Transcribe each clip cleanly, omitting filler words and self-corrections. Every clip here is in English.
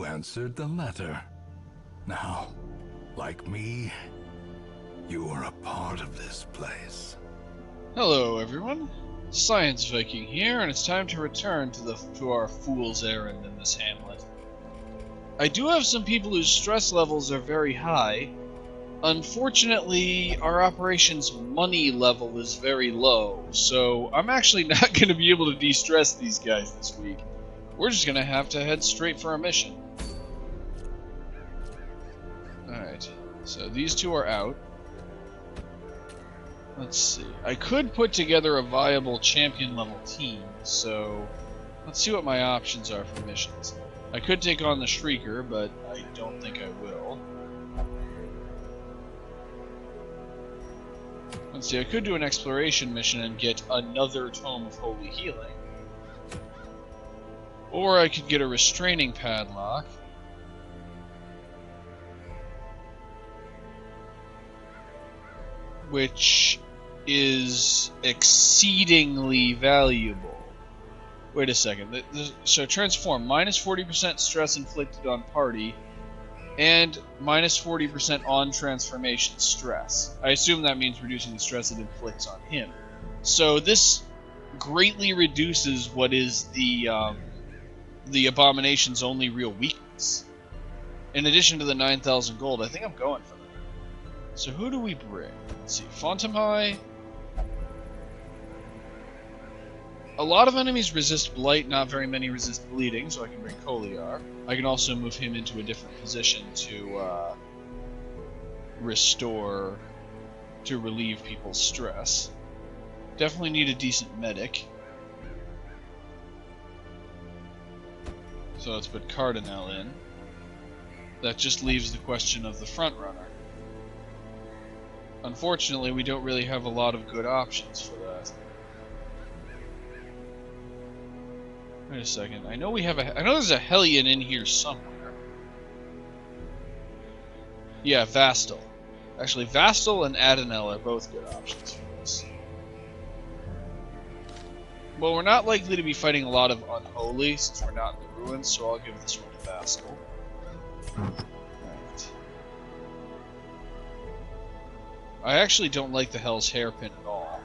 answered the letter. Now, like me, you are a part of this place. Hello, everyone. Science Viking here, and it's time to return to our fool's errand in this hamlet. I do have some people whose stress levels are very high. Unfortunately, our operation's money level is very low, so I'm actually not going to be able to de-stress these guys this week. We're just going to have to head straight for our mission. Alright, so these two are out. Let's see. I could put together a viable champion level team, so let's see what my options are for missions. I could take on the Shrieker, but I don't think I will. Let's see, I could do an exploration mission and get another Tome of Holy Healing. Or I could get a restraining padlock. Which is exceedingly valuable. Wait a second. So transform, minus 40% stress inflicted on party, and minus 40% on transformation stress. I assume that means reducing the stress it inflicts on him. So this greatly reduces what is the Abomination's only real weakness. In addition to the 9,000 gold, I think I'm going for that. So who do we bring? Let's see, Fontamai. A lot of enemies resist Blight, not very many resist Bleeding, so I can bring Koliar. I can also move him into a different position to relieve people's stress. Definitely need a decent medic. So let's put Cardinal in. That just leaves the question of the front runner. Unfortunately, we don't really have a lot of good options for that. Wait a second. I know there's a Hellion in here somewhere. Yeah, Vastal. Actually, Vastal and Adenel are both good options for this. Well, we're not likely to be fighting a lot of Unholy since we're not in the ruins, so I'll give this one to Vastal. Alright. I actually don't like the Hell's Hairpin at all.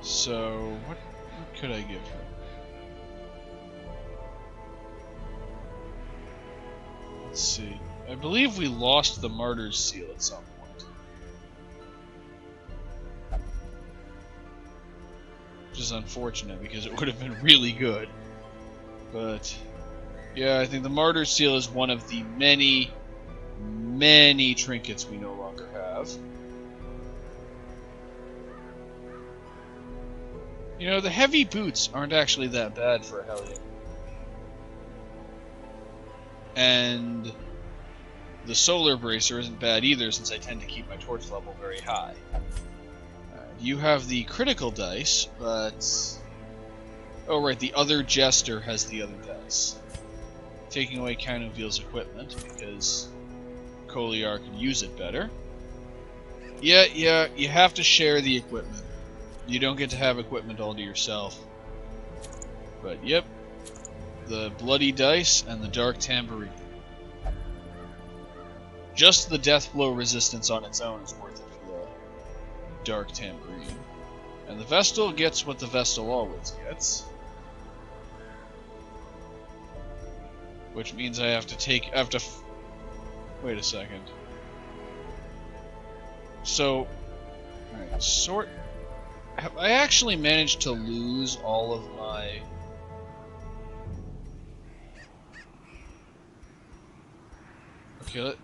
So, what could I give him? Let's see. I believe we lost the Martyr's Seal at some point. Which is unfortunate because it would have been really good. But, yeah, I think the Martyr's Seal is one of the many, many trinkets we no longer have. You know, the heavy boots aren't actually that bad for a Hellion. And the solar bracer isn't bad either, since I tend to keep my torch level very high. You have the critical dice, but... oh right, the other Jester has the other dice. Taking away Canuvil's equipment, because Koliar can use it better. Yeah, you have to share the equipment. You don't get to have equipment all to yourself. But yep, the Bloody Dice and the Dark Tambourine. Just the death blow resistance on its own is worth it for the Dark Tambourine. And the Vestal gets what the Vestal always gets. Which means I have to wait a second. So, alright, sort... have I actually managed to lose all of my...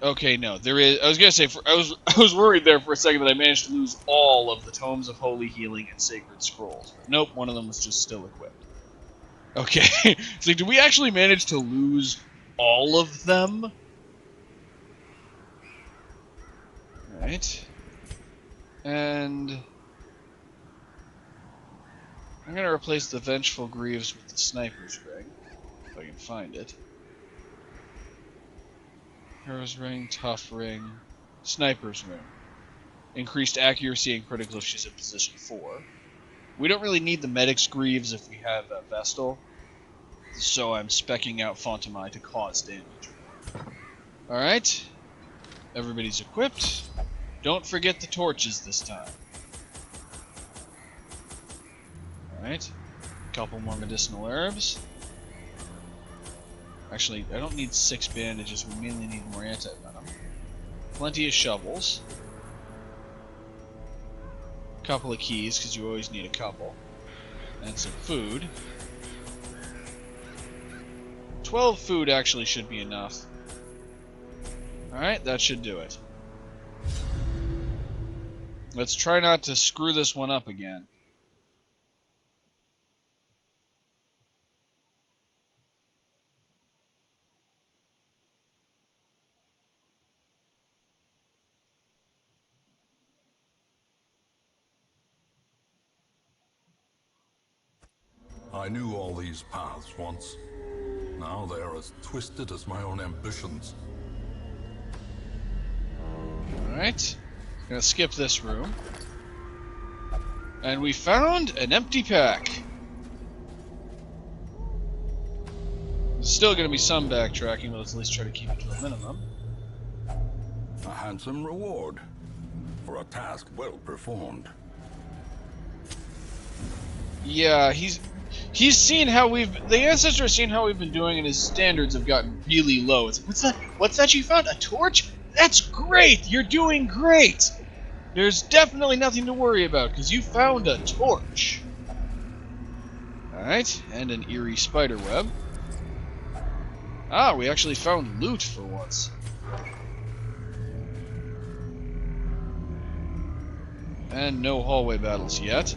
Okay, no, there is... I was gonna say, I was worried there for a second that I managed to lose all of the Tomes of Holy Healing and Sacred Scrolls. But nope, one of them was just still equipped. Okay, so did we actually manage to lose all of them? Alright. And... I'm going to replace the Vengeful Greaves with the Sniper's Ring, if I can find it. Hero's Ring, Tough Ring, Sniper's Ring. Increased accuracy and critical if she's in position 4. We don't really need the Medic's Greaves if we have a Vestal, so I'm speccing out Fontamai to cause damage. Alright, everybody's equipped. Don't forget the torches this time. Alright, a couple more medicinal herbs. Actually, I don't need 6 bandages, we mainly need more anti-venom. Plenty of shovels. A couple of keys, because you always need a couple. And some food. 12 food actually should be enough. Alright, that should do it. Let's try not to screw this one up again. I knew all these paths once. Now they are as twisted as my own ambitions. Alright. Gonna skip this room. And we found an empty pack. There's still gonna be some backtracking, but let's at least try to keep it to a minimum. A handsome reward for a task well performed. Yeah, he's seen how the Ancestor has seen how we've been doing, and his standards have gotten really low. It's like, what's that? What's that you found? A torch? That's great! You're doing great! There's definitely nothing to worry about, because you found a torch. Alright, and an eerie spider web. Ah, we actually found loot for once. And no hallway battles yet.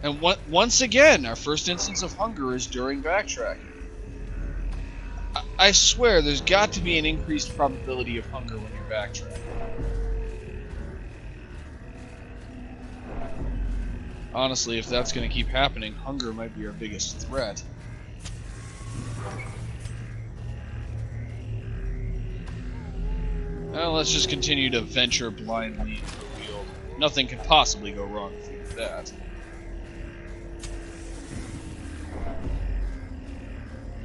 And once again, our first instance of hunger is during backtracking. I swear, there's got to be an increased probability of hunger when you're backtracking. Honestly, if that's going to keep happening, hunger might be our biggest threat. Well, let's just continue to venture blindly into the field. Nothing can possibly go wrong if we do that.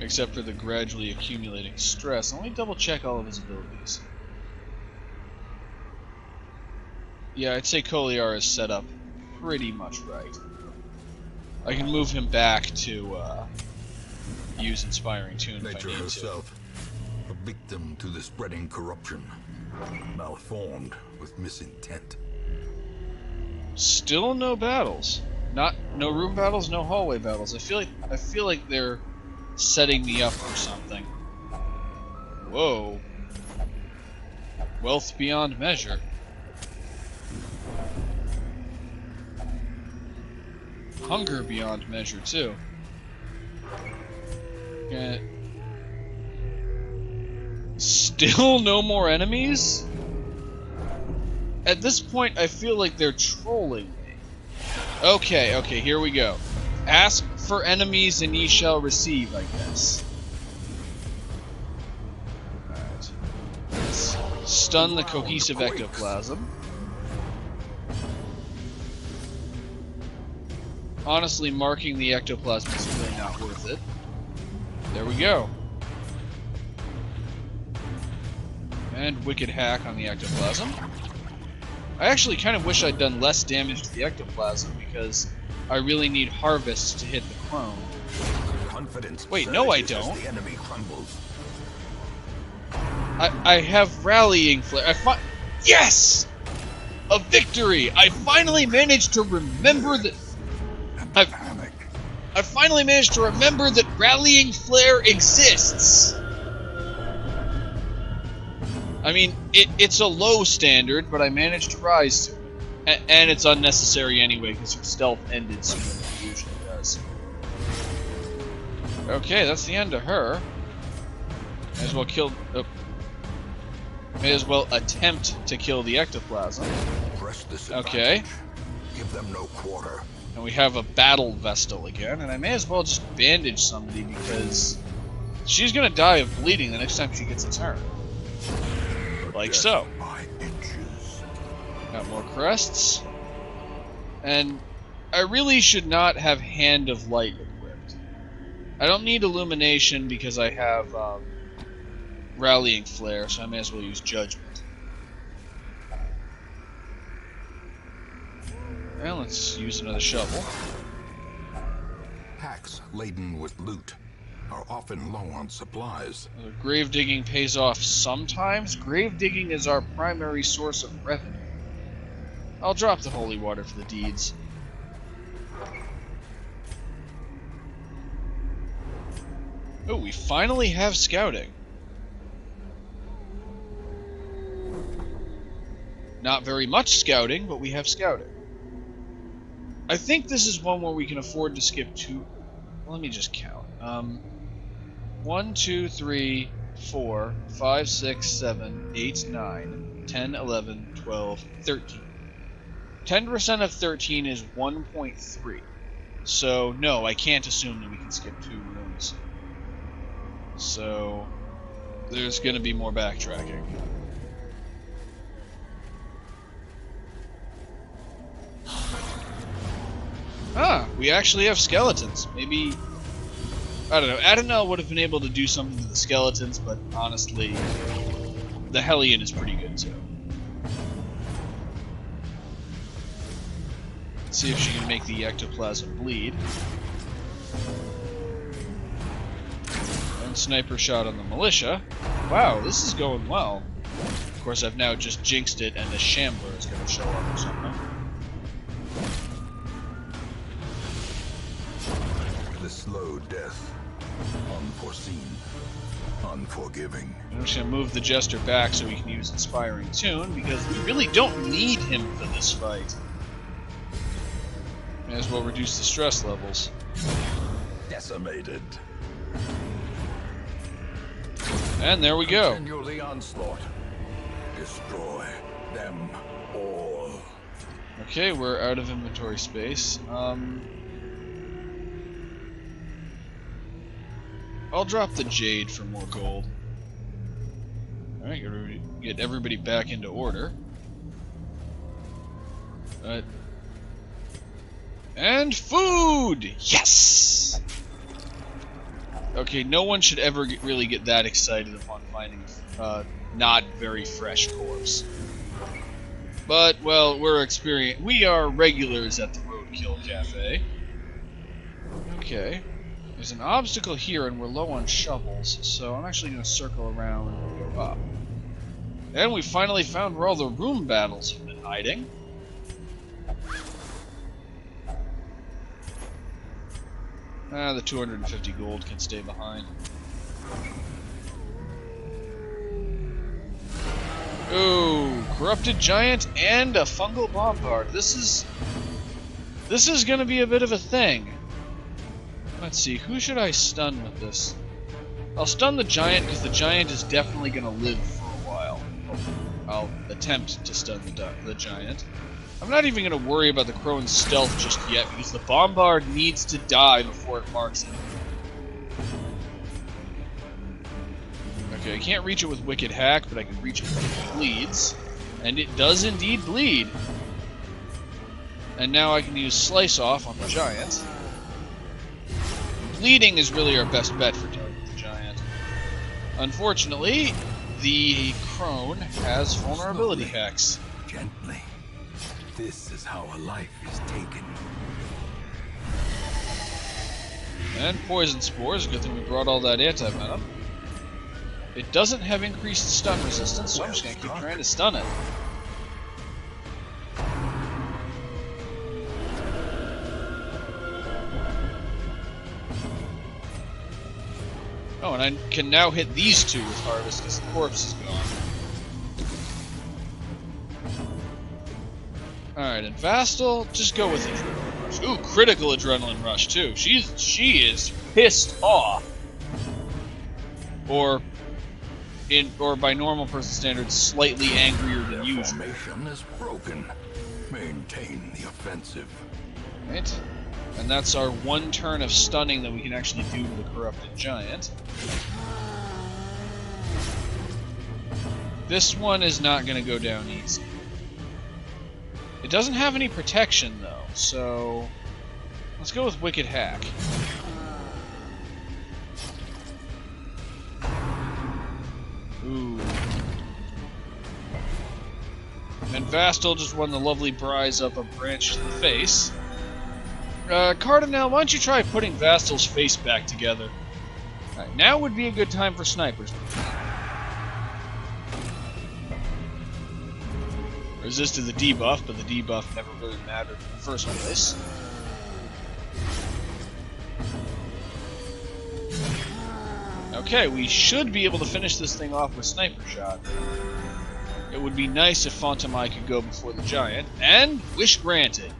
Except for the gradually accumulating stress. Let me double check all of his abilities. Yeah, I'd say Koliar is set up pretty much right. I can move him back to use Inspiring Tune if Nature I need herself, a victim to the spreading corruption, malformed with misintent. to. Still no battles. No room battles, no hallway battles. I feel like they're setting me up for something. Whoa. Wealth beyond measure. Hunger beyond measure, too. Yeah. Still no more enemies? At this point, I feel like they're trolling me. Okay, here we go. Ask for enemies and ye shall receive, I guess. Alright. Let's stun the cohesive ectoplasm. Honestly, marking the ectoplasm is really not worth it. There we go. And Wicked Hack on the ectoplasm. I actually kind of wish I'd done less damage to the ectoplasm because I really need Harvest to hit the clone. Confidence. Wait, no I don't. The enemy crumbles. I have Rallying Flare. Yes! A victory! I finally managed to remember that... I finally managed to remember that Rallying Flare exists! I mean, it's a low standard, but I managed to rise to it. And it's unnecessary anyway, because your stealth ended sooner than it usually does. Okay, that's the end of her. May as well kill... may as well attempt to kill the ectoplasm. Okay. Give them no quarter. And we have a battle Vestal again, and I may as well just bandage somebody because she's gonna die of bleeding the next time she gets a turn. Like so. Got more crests. And I really should not have Hand of Light equipped. I don't need Illumination because I have Rallying Flare, so I may as well use Judgment. Well, let's use another shovel. Packs laden with loot are often low on supplies. Grave digging pays off sometimes. Grave digging is our primary source of revenue. I'll drop the holy water for the deeds. Oh, we finally have scouting. Not very much scouting, but we have scouting. I think this is one where we can afford to skip two. Let me just count. 1, 2, 3, 4, 5, 6, 7, 8, 9, 10, 11, 12, 13. 10% of 13 is 1.3. So, no, I can't assume that we can skip 2 rooms. So, there's going to be more backtracking. Ah, we actually have skeletons. Maybe, I don't know, Adonel would have been able to do something to the skeletons, but honestly, the Hellion is pretty good too. Let's see if she can make the ectoplasm bleed. And sniper shot on the militia. Wow, this is going well. Of course, I've now just jinxed it, and the Shambler is going to show up or something. The slow death, unforeseen, unforgiving. I'm just going to move the Jester back so we can use Inspiring Tune, because we really don't need him for this fight. May as well reduce the stress levels. Decimated. And there we go. Continue the onslaught. Destroy them all. Okay, we're out of inventory space. I'll drop the Jade for more gold. Alright, get everybody back into order. And food! Yes! Okay, no one should ever really get that excited upon finding a not very fresh corpse. But, well, we are regulars at the Roadkill Cafe. Okay. There's an obstacle here, and we're low on shovels, so I'm actually going to circle around and go up. And we finally found where all the room battles have been hiding. The 250 gold can stay behind. Ooh, Corrupted Giant and a Fungal Bombard. This is going to be a bit of a thing. Let's see, who should I stun with this? I'll stun the Giant, because the Giant is definitely going to live for a while. I'll attempt to stun the Giant. I'm not even going to worry about the Crone's stealth just yet, because the Bombard needs to die before it marks it. Okay, I can't reach it with Wicked Hack, but I can reach it with it bleeds. And it does indeed bleed. And now I can use Slice Off on the Giant. Bleeding is really our best bet for dealing with the Giant. Unfortunately, the Crone has vulnerability hacks. Gently. This is how a life is taken. And Poison Spores, good thing we brought all that anti-venom. It doesn't have increased stun resistance, so I'm just going to keep trying to stun it. Oh, and I can now hit these two with Harvest because the corpse is gone. Alright, and Vastal, just go with Adrenaline Rush. Ooh, critical Adrenaline Rush, too. She is pissed off. Or by normal person standards, slightly angrier than usual. Formation is broken. Maintain the offensive. Right. And that's our one turn of stunning that we can actually do to the Corrupted Giant. This one is not going to go down easy. It doesn't have any protection, though. so let's go with Wicked Hack. Ooh. And Vastal just won the lovely prize of a branch to the face. Cardinal, why don't you try putting Vastal's face back together? Alright, now would be a good time for snipers. Resisted the debuff, but the debuff never really mattered in the first place. Okay, we should be able to finish this thing off with Sniper Shot. It would be nice if Fontamai could go before the giant, and wish granted.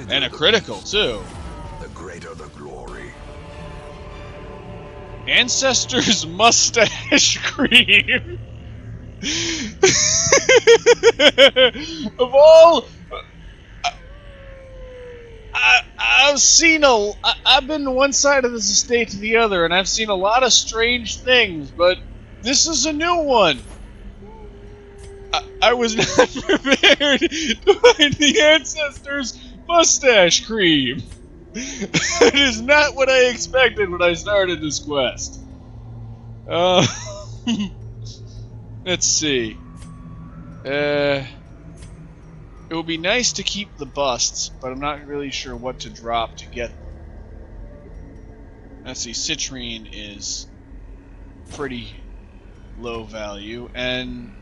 And a critical, too. The greater the glory. Ancestors Mustache Cream! Of all... I've been one side of this estate to the other, and I've seen a lot of strange things, but this is a new one. I was not prepared to find the Ancestors Mustache Cream. That is not what I expected when I started this quest. Let's see. It would be nice to keep the busts, but I'm not really sure what to drop to get them. Let's see, Citrine is pretty low value, and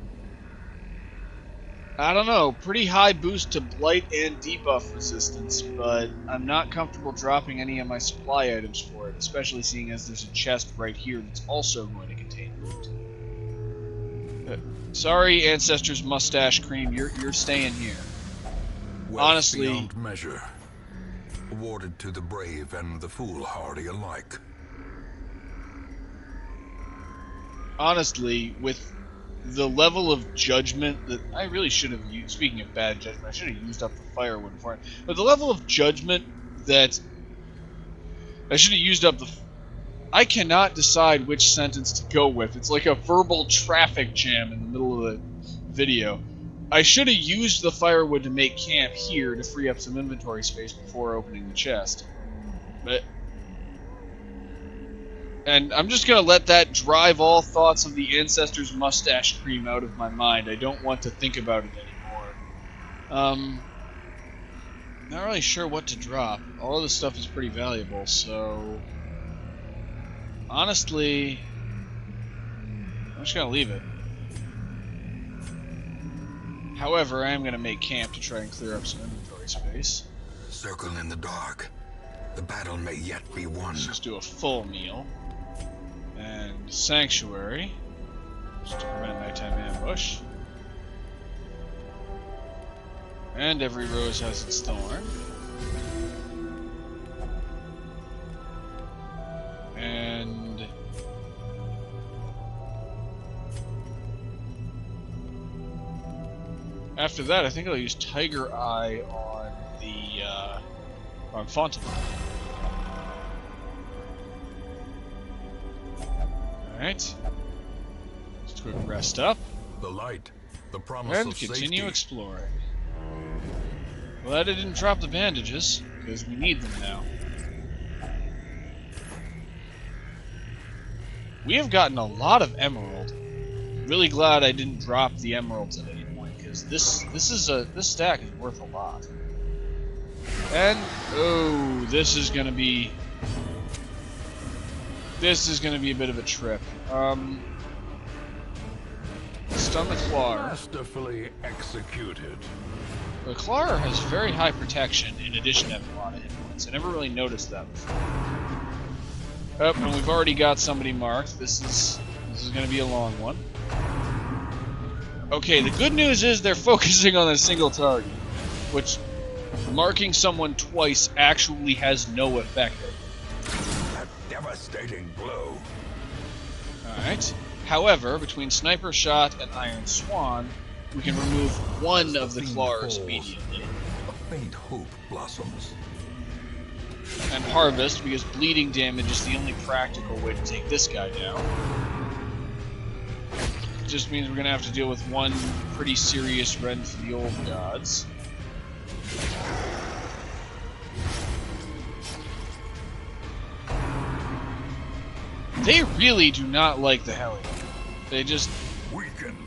I don't know, pretty high boost to Blight and debuff resistance, but I'm not comfortable dropping any of my supply items for it, especially seeing as there's a chest right here that's also going to contain loot. Sorry, Ancestors Mustache Cream, you're staying here. Wealth Honestly, beyond measure, awarded to the brave and the foolhardy alike. Honestly, with the level of judgment that I really should have used, speaking of bad judgment, I should have used up the firewood for it, but the level of judgment that I should have used up the... I cannot decide which sentence to go with. It's like a verbal traffic jam in the middle of the video. I should have used the firewood to make camp here to free up some inventory space before opening the chest. And I'm just going to let that drive all thoughts of the Ancestors Mustache Cream out of my mind. I don't want to think about it anymore. Not really sure what to drop. All of this stuff is pretty valuable, so... honestly, I'm just going to leave it. However, I am going to make camp to try and clear up some inventory space. Circle in the dark. The battle may yet be won. Let's just do a full meal. And Sanctuary, just to prevent nighttime ambush. And every rose has its thorn. And... after that, I think I'll use Tiger Eye on the, on Fontaine. Alright. Just quick rest up. The light, the promise and of continue safety. Exploring. Glad I didn't drop the bandages, because we need them now. We have gotten a lot of emerald. Really glad I didn't drop the emeralds at any point, because this stack is worth a lot. And oh, this is gonna be a bit of a trip. Stun the Claw. Masterfully executed. The Claw has very high protection in addition to having a lot of hit points. I never really noticed that before. Oh, and we've already got somebody marked. This is going to be a long one. Okay, the good news is they're focusing on a single target, which marking someone twice actually has no effect. A devastating blow. Alright. However, between Sniper Shot and Iron Swan, we can remove one of the claws immediately. A faint hope blossoms. And Harvest, because bleeding damage is the only practical way to take this guy down. It just means we're going to have to deal with one pretty serious rend for the old gods. They really do not like the Hellion. They just... Weaken.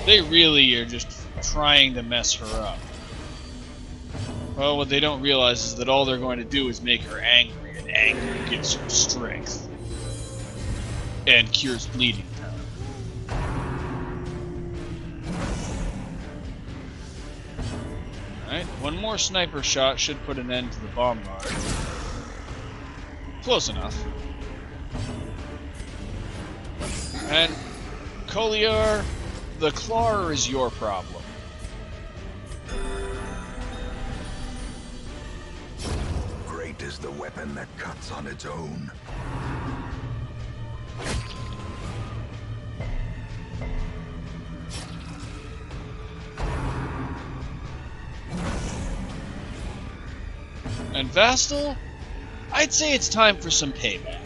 They really are just trying to mess her up. Well, what they don't realize is that all they're going to do is make her angry, and anger gives her strength. And cures bleeding. Alright, one more sniper shot should put an end to the bomb guard. Close enough. And Koliar, the Claw is your problem. Great is the weapon that cuts on its own. And Vastal, I'd say it's time for some payback.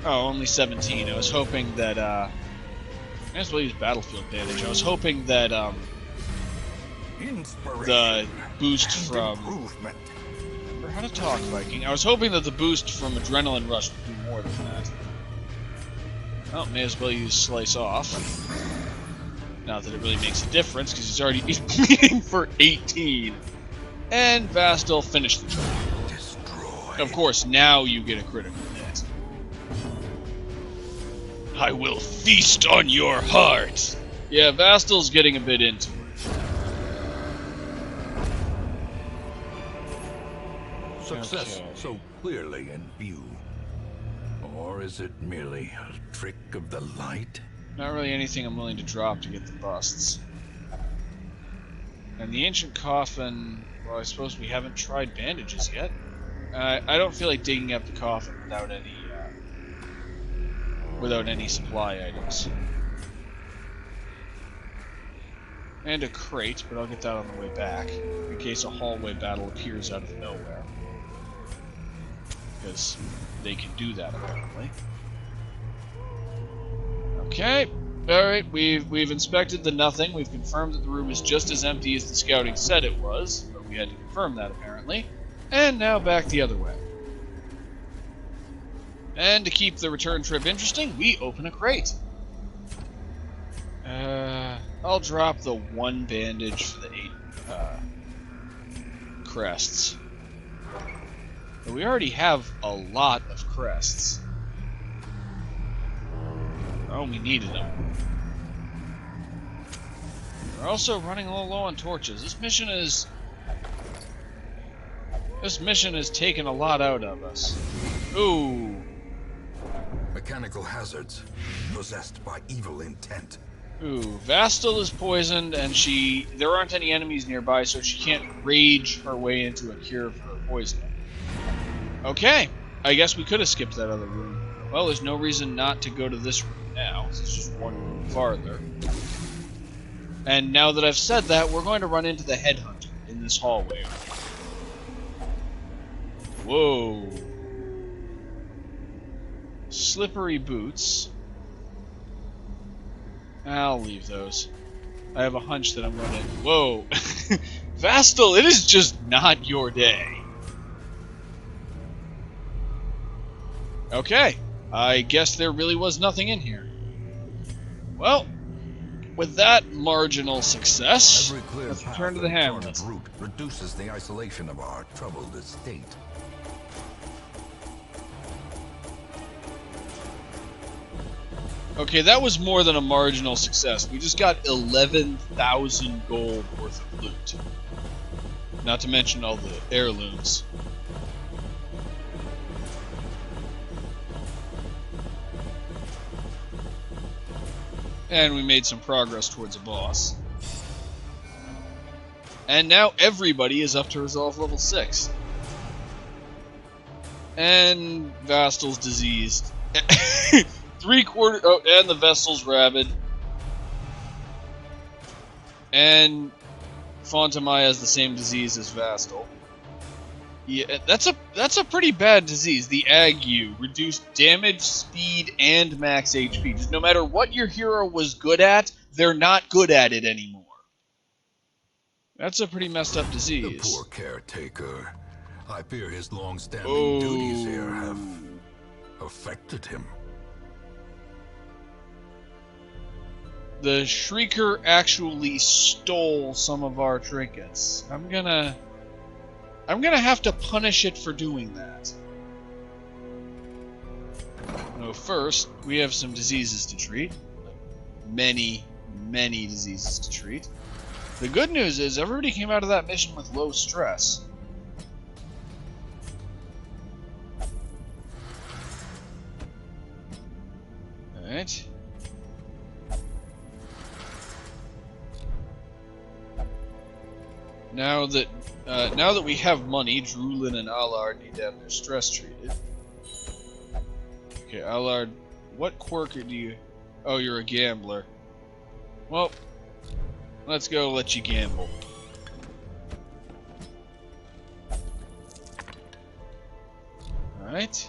Oh, only 17. I was hoping that, I guess we'll use Battlefield Bandage. I was hoping that, the boost from... Remember how to talk, Viking. I was hoping that the boost from Adrenaline Rush would do more than that. Well, may as well use Slice Off. Not that it really makes a difference, because he's already bleeding for 18. And Vastal finished the job. Of course, now you get a critical hit. I will feast on your heart! Yeah, Vastal's getting a bit into it. Success Okay. so clearly in view. Or is it merely a trick of the light? Not really anything I'm willing to drop to get the busts. And the Ancient Coffin, well, I suppose we haven't tried bandages yet. I don't feel like digging up the coffin without any supply items. And a crate, but I'll get that on the way back, in case a hallway battle appears out of nowhere. Because they can do that, apparently. Okay, alright, we've inspected the nothing. We've confirmed that the room is just as empty as the scouting said it was, but we had to confirm that, apparently. And now back the other way. And to keep the return trip interesting, we open a crate. I'll drop the one bandage for the 8 crests. But we already have a lot of crests. Oh, we needed them. We're also running a little low on torches. This mission has taken a lot out of us. Ooh. Mechanical hazards, possessed by evil intent. Ooh, Vastal is poisoned, and there aren't any enemies nearby, so she can't rage her way into a cure for her poisoning. Okay, I guess we could have skipped that other room. Well, there's no reason not to go to this room now. It's just one room farther. And now that I've said that, we're going to run into the headhunter in this hallway. Whoa. Slippery boots. I'll leave those. I have a hunch that I'm going to... Whoa. Vastal, it is just not your day. Okay. I guess there really was nothing in here. Well, with that marginal success, let's return to the hamlet. Route reduces the isolation of our troubled estate. Okay, that was more than a marginal success. We just got 11,000 gold worth of loot. Not to mention all the heirlooms. And we made some progress towards a boss. And now everybody is up to resolve level 6. And Vastal's diseased. 3/4. Oh, and the vessel's rabid. And Fontamaya has the same disease as Vastal. Yeah, that's a pretty bad disease. The ague, reduced damage, speed, and max HP. Just no matter what your hero was good at, they're not good at it anymore. That's a pretty messed up disease. The poor caretaker. I fear his long-standing Oh. duties here have affected him. The Shrieker actually stole some of our trinkets. I'm gonna have to punish it for doing that. No, first, we have some diseases to treat. Many, many diseases to treat. The good news is everybody came out of that mission with low stress. Alright. Now that we have money, Drulin and Allard need to have their stress treated. Okay, Allard, what quirk do you... Oh, you're a gambler. Well, let's go let you gamble. Alright.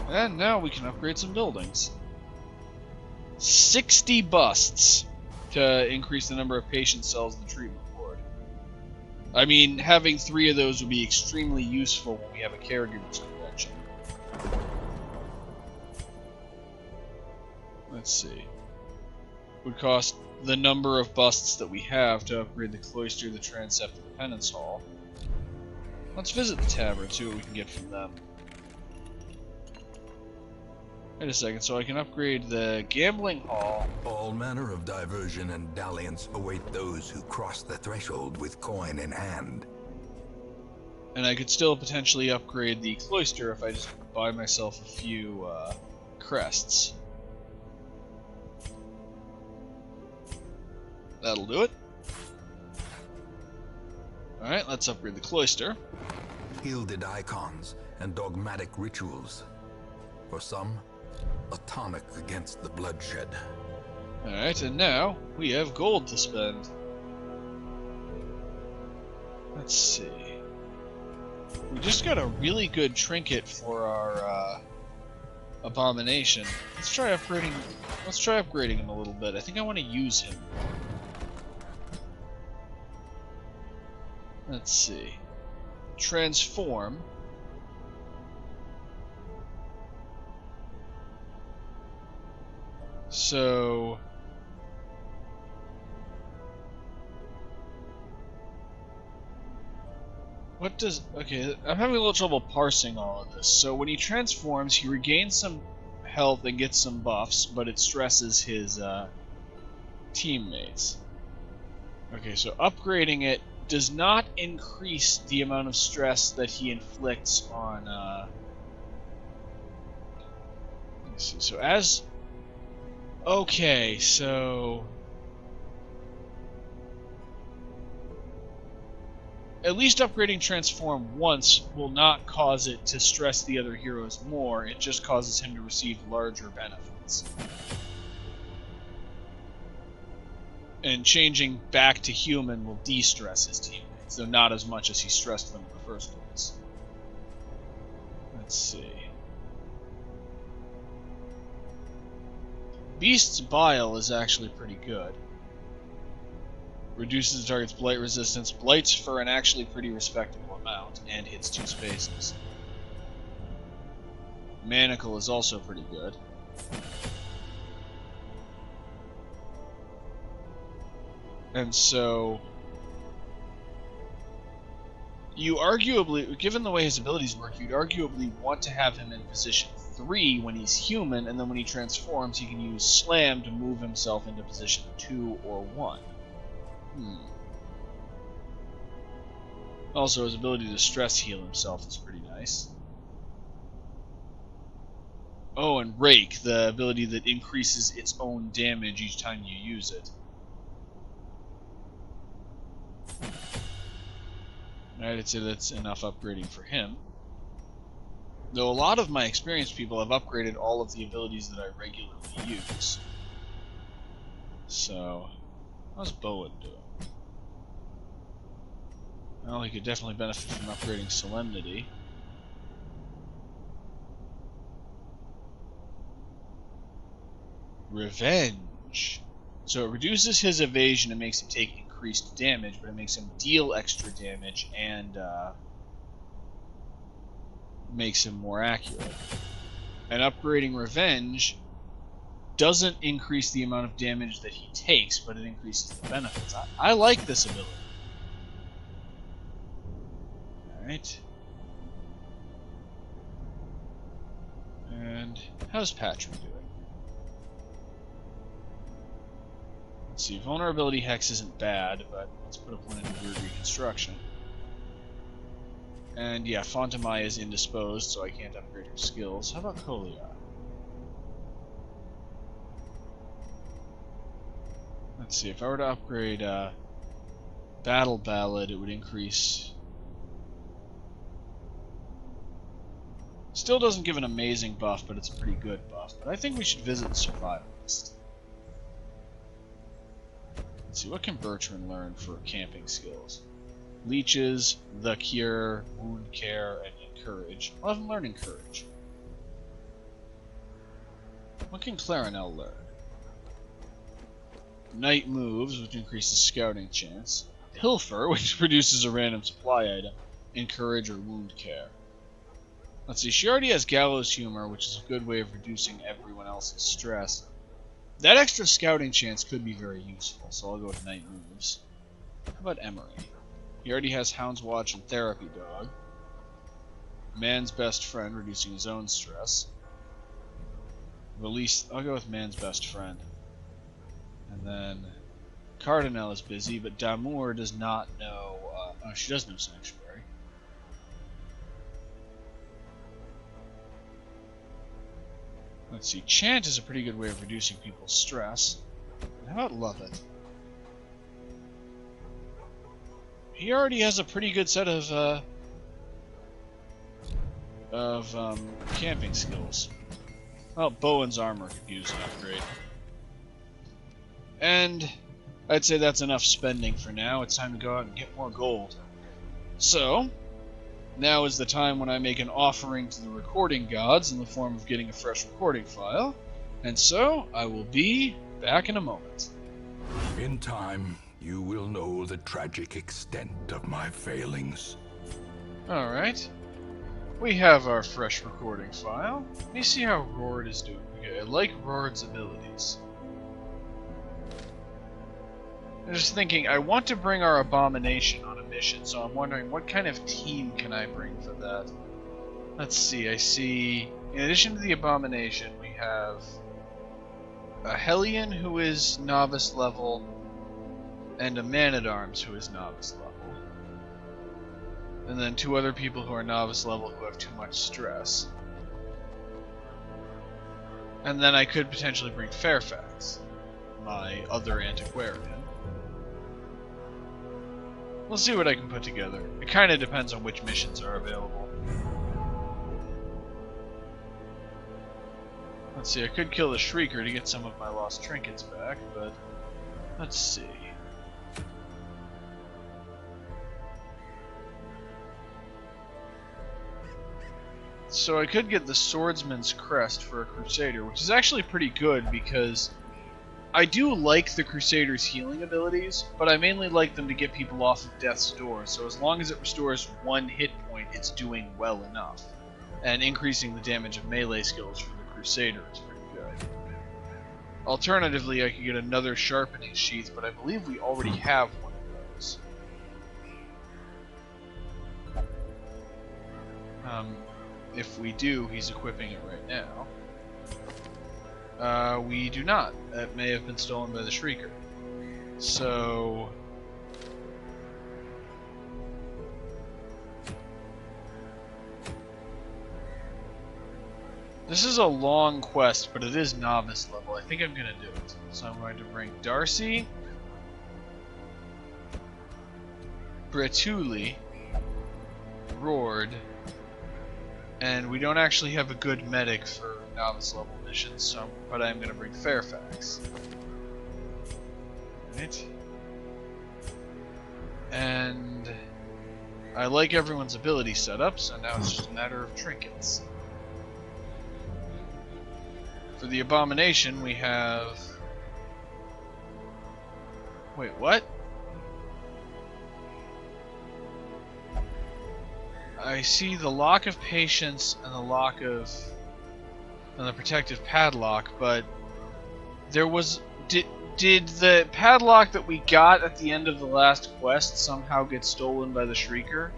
And now we can upgrade some buildings. 60 busts to increase the number of patient cells in the treatment ward. I mean, having 3 of those would be extremely useful when we have a caregiver's convention. Let's see. Would cost the number of busts that we have to upgrade the cloister, the transept, and the penance hall. Let's visit the tavern, see what we can get from them. Wait a second, so I can upgrade the gambling hall. All manner of diversion and dalliance await those who cross the threshold with coin in hand. And I could still potentially upgrade the cloister if I just buy myself a few crests. That'll do it. Alright, let's upgrade the cloister. Gilded icons and dogmatic rituals. For some, a tonic against the bloodshed. Alright, and now we have gold to spend. Let's see. We just got a really good trinket for our Abomination. Let's try upgrading him a little bit. I think I want to use him. Let's see. Transform. So... what does... Okay, I'm having a little trouble parsing all of this. So when he transforms, he regains some health and gets some buffs, but it stresses his teammates. Okay, so upgrading it does not increase the amount of stress that he inflicts on... let's see, so as... Okay, so... at least upgrading Transform once will not cause it to stress the other heroes more, it just causes him to receive larger benefits. And changing back to human will de-stress his teammates, though not as much as he stressed them in the first place. Let's see. Beast's Bile is actually pretty good. Reduces the target's blight resistance, blights for an actually pretty respectable amount, and hits 2 spaces. Manacle is also pretty good. And so, you arguably, given the way his abilities work, you'd arguably want to have him in position 3 when he's human, and then when he transforms, he can use Slam to move himself into position 2 or 1. Also, his ability to stress heal himself is pretty nice. Oh, and Rake, the ability that increases its own damage each time you use it. Alright, I'd say that's enough upgrading for him. Though a lot of my experienced people have upgraded all of the abilities that I regularly use. So, how's Bowen doing? Well, he could definitely benefit from upgrading Solemnity. Revenge. So it reduces his evasion and makes him take increased damage, but it makes him deal extra damage and makes him more accurate. And upgrading Revenge doesn't increase the amount of damage that he takes, but it increases the benefits. I like this ability. Alright. And how's Patrick doing? Let's see, Vulnerability Hex isn't bad, but let's put up one in Weird Reconstruction. And yeah, Fontamaya is indisposed, so I can't upgrade her skills. How about Kolia? Let's see, if I were to upgrade Battle Ballad, it would increase... Still doesn't give an amazing buff, but it's a pretty good buff. But I think we should visit the Survivalist. Let's see, what can Bertrand learn for camping skills? Leeches, The Cure, Wound Care, and Encourage. I'll have him learn Encourage. What can Clarinel learn? Night Moves, which increases scouting chance. Pilfer, which produces a random supply item. Encourage or Wound Care. Let's see, she already has Gallows Humor, which is a good way of reducing everyone else's stress. That extra scouting chance could be very useful, so I'll go with Night Moves. How about Emery? He already has Hound's Watch and Therapy Dog. Man's Best Friend, reducing his own stress. Release... I'll go with Man's Best Friend. And then... Cardinal is busy, but Damour does not know... oh, she does know Sanctuary. Let's see, Chant is a pretty good way of reducing people's stress. How about Love It? He already has a pretty good set of camping skills. Well, Bowen's armor could use an upgrade. And I'd say that's enough spending for now. It's time to go out and get more gold. So, now is the time when I make an offering to the recording gods in the form of getting a fresh recording file. And so, I will be back in a moment. In time, you will know the tragic extent of my failings. Alright. We have our fresh recording file. Let me see how Rord is doing. Okay, I like Rord's abilities. I'm just thinking, I want to bring our Abomination on a mission, so I'm wondering what kind of team can I bring for that? Let's see, I see... In addition to the Abomination, we have a Hellion who is novice level, and a Man-at-Arms who is novice level. And then two other people who are novice level who have too much stress. And then I could potentially bring Fairfax, my other Antiquarian. We'll see what I can put together. It kind of depends on which missions are available. Let's see, I could kill the Shrieker to get some of my lost trinkets back, but let's see. So I could get the Swordsman's Crest for a Crusader, which is actually pretty good because I do like the Crusader's healing abilities, but I mainly like them to get people off of Death's Door, so as long as it restores one hit point, it's doing well enough. And increasing the damage of melee skills for the Crusader is pretty good. Alternatively, I could get another Sharpening Sheath, but I believe we already have one of those. If we do, he's equipping it right now. We do not. That may have been stolen by the Shrieker. So... This is a long quest, but it is novice level. I think I'm going to do it. So I'm going to bring Darcy, Bretuli, Rord, and we don't actually have a good medic for novice level missions, so but I'm going to bring Fairfax. Right. And I like everyone's ability setup, so now it's just a matter of trinkets. For the Abomination, we have... Wait, what? I see the lock of patience and the lock of... and the protective padlock, but there was... Did the padlock that we got at the end of the last quest somehow get stolen by the Shrieker?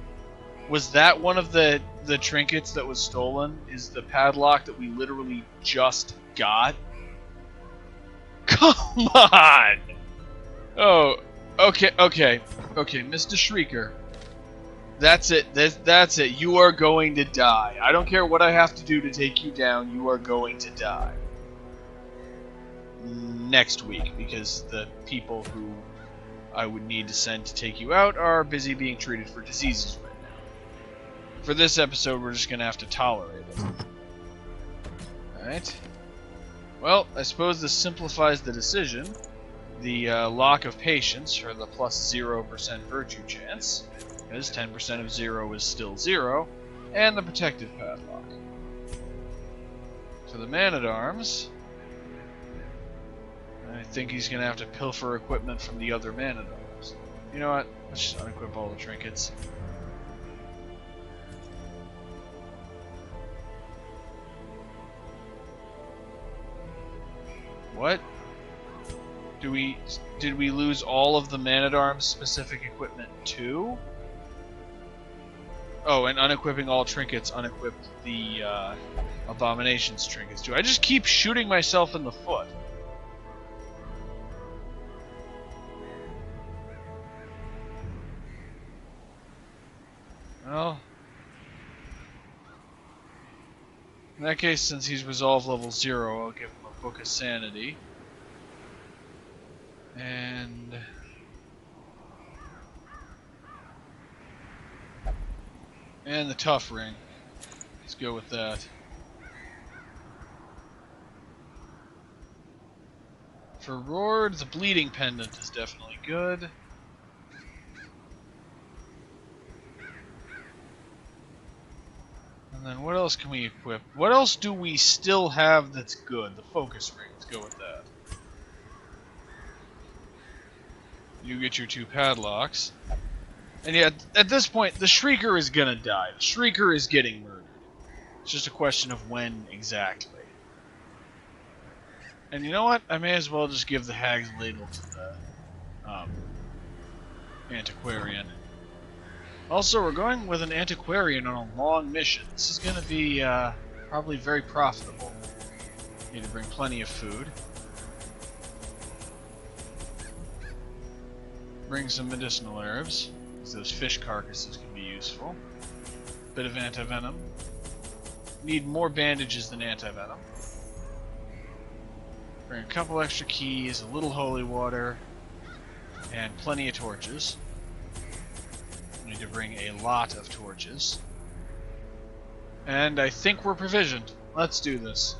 Was that one of the trinkets that was stolen? Is the padlock that we literally just got? Come on! Oh, okay, Mr. Shrieker. That's it, that's it. You are going to die. I don't care what I have to do to take you down, you are going to die. Next week, because the people who I would need to send to take you out are busy being treated for diseases right now. For this episode, we're just going to have to tolerate it. Alright. Well, I suppose this simplifies the decision. The lock of patience, or the plus 0% virtue chance, because 10% of 0 is still 0, and the protective padlock. For the man-at-arms... I think he's going to have to pilfer equipment from the other man-at-arms. You know what? Let's just unequip all the trinkets. What? Did we lose all of the man-at-arms specific equipment too? Oh, and unequipping all trinkets unequipped the Abomination's trinkets too. I just keep shooting myself in the foot. Well, in that case, since he's resolve level 0, I'll give him a Book of Sanity. And... the Tough Ring. Let's go with that. For Rord, the Bleeding Pendant is definitely good. And then what else can we equip? What else do we still have that's good? The Focus Ring. Let's go with that. You get your 2 padlocks. And yeah, at this point, the Shrieker is gonna die. The Shrieker is getting murdered. It's just a question of when exactly. And you know what? I may as well just give the Hag's Ladle to the Antiquarian. Also, we're going with an Antiquarian on a long mission. This is going to be probably very profitable. Need to bring plenty of food. Bring some medicinal herbs, because those fish carcasses can be useful. Bit of antivenom. Need more bandages than antivenom. Bring a couple extra keys, a little holy water, and plenty of torches. Need to bring a lot of torches. And I think we're provisioned. Let's do this.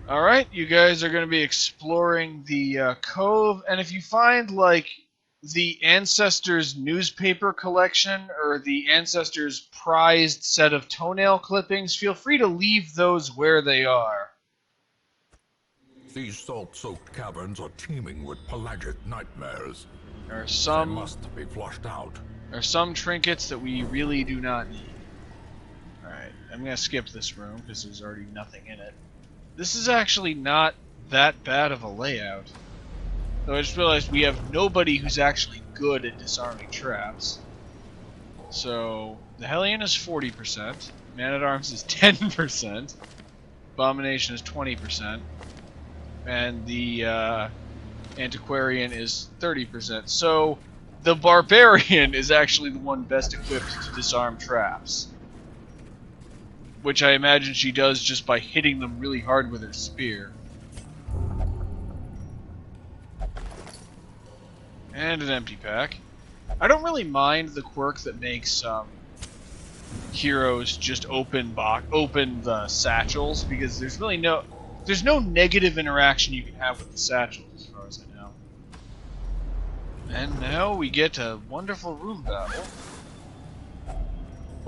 Alright, you guys are going to be exploring the cove, and if you find, like, the Ancestors newspaper collection, or the Ancestors prized set of toenail clippings, feel free to leave those where they are. These salt-soaked caverns are teeming with pelagic nightmares. There are They must be flushed out. There are some trinkets that we really do not need. Alright, I'm going to skip this room because there's already nothing in it. This is actually not that bad of a layout. Though I just realized we have nobody who's actually good at disarming traps. So, the Hellion is 40%, Man-at-Arms is 10%, Abomination is 20%, and the Antiquarian is 30%. So, the Barbarian is actually the one best equipped to disarm traps. Which I imagine she does just by hitting them really hard with her spear. And an empty pack. I don't really mind the quirk that makes heroes just open the satchels, because there's really no negative interaction you can have with the satchels, as far as I know. And now we get a wonderful room battle.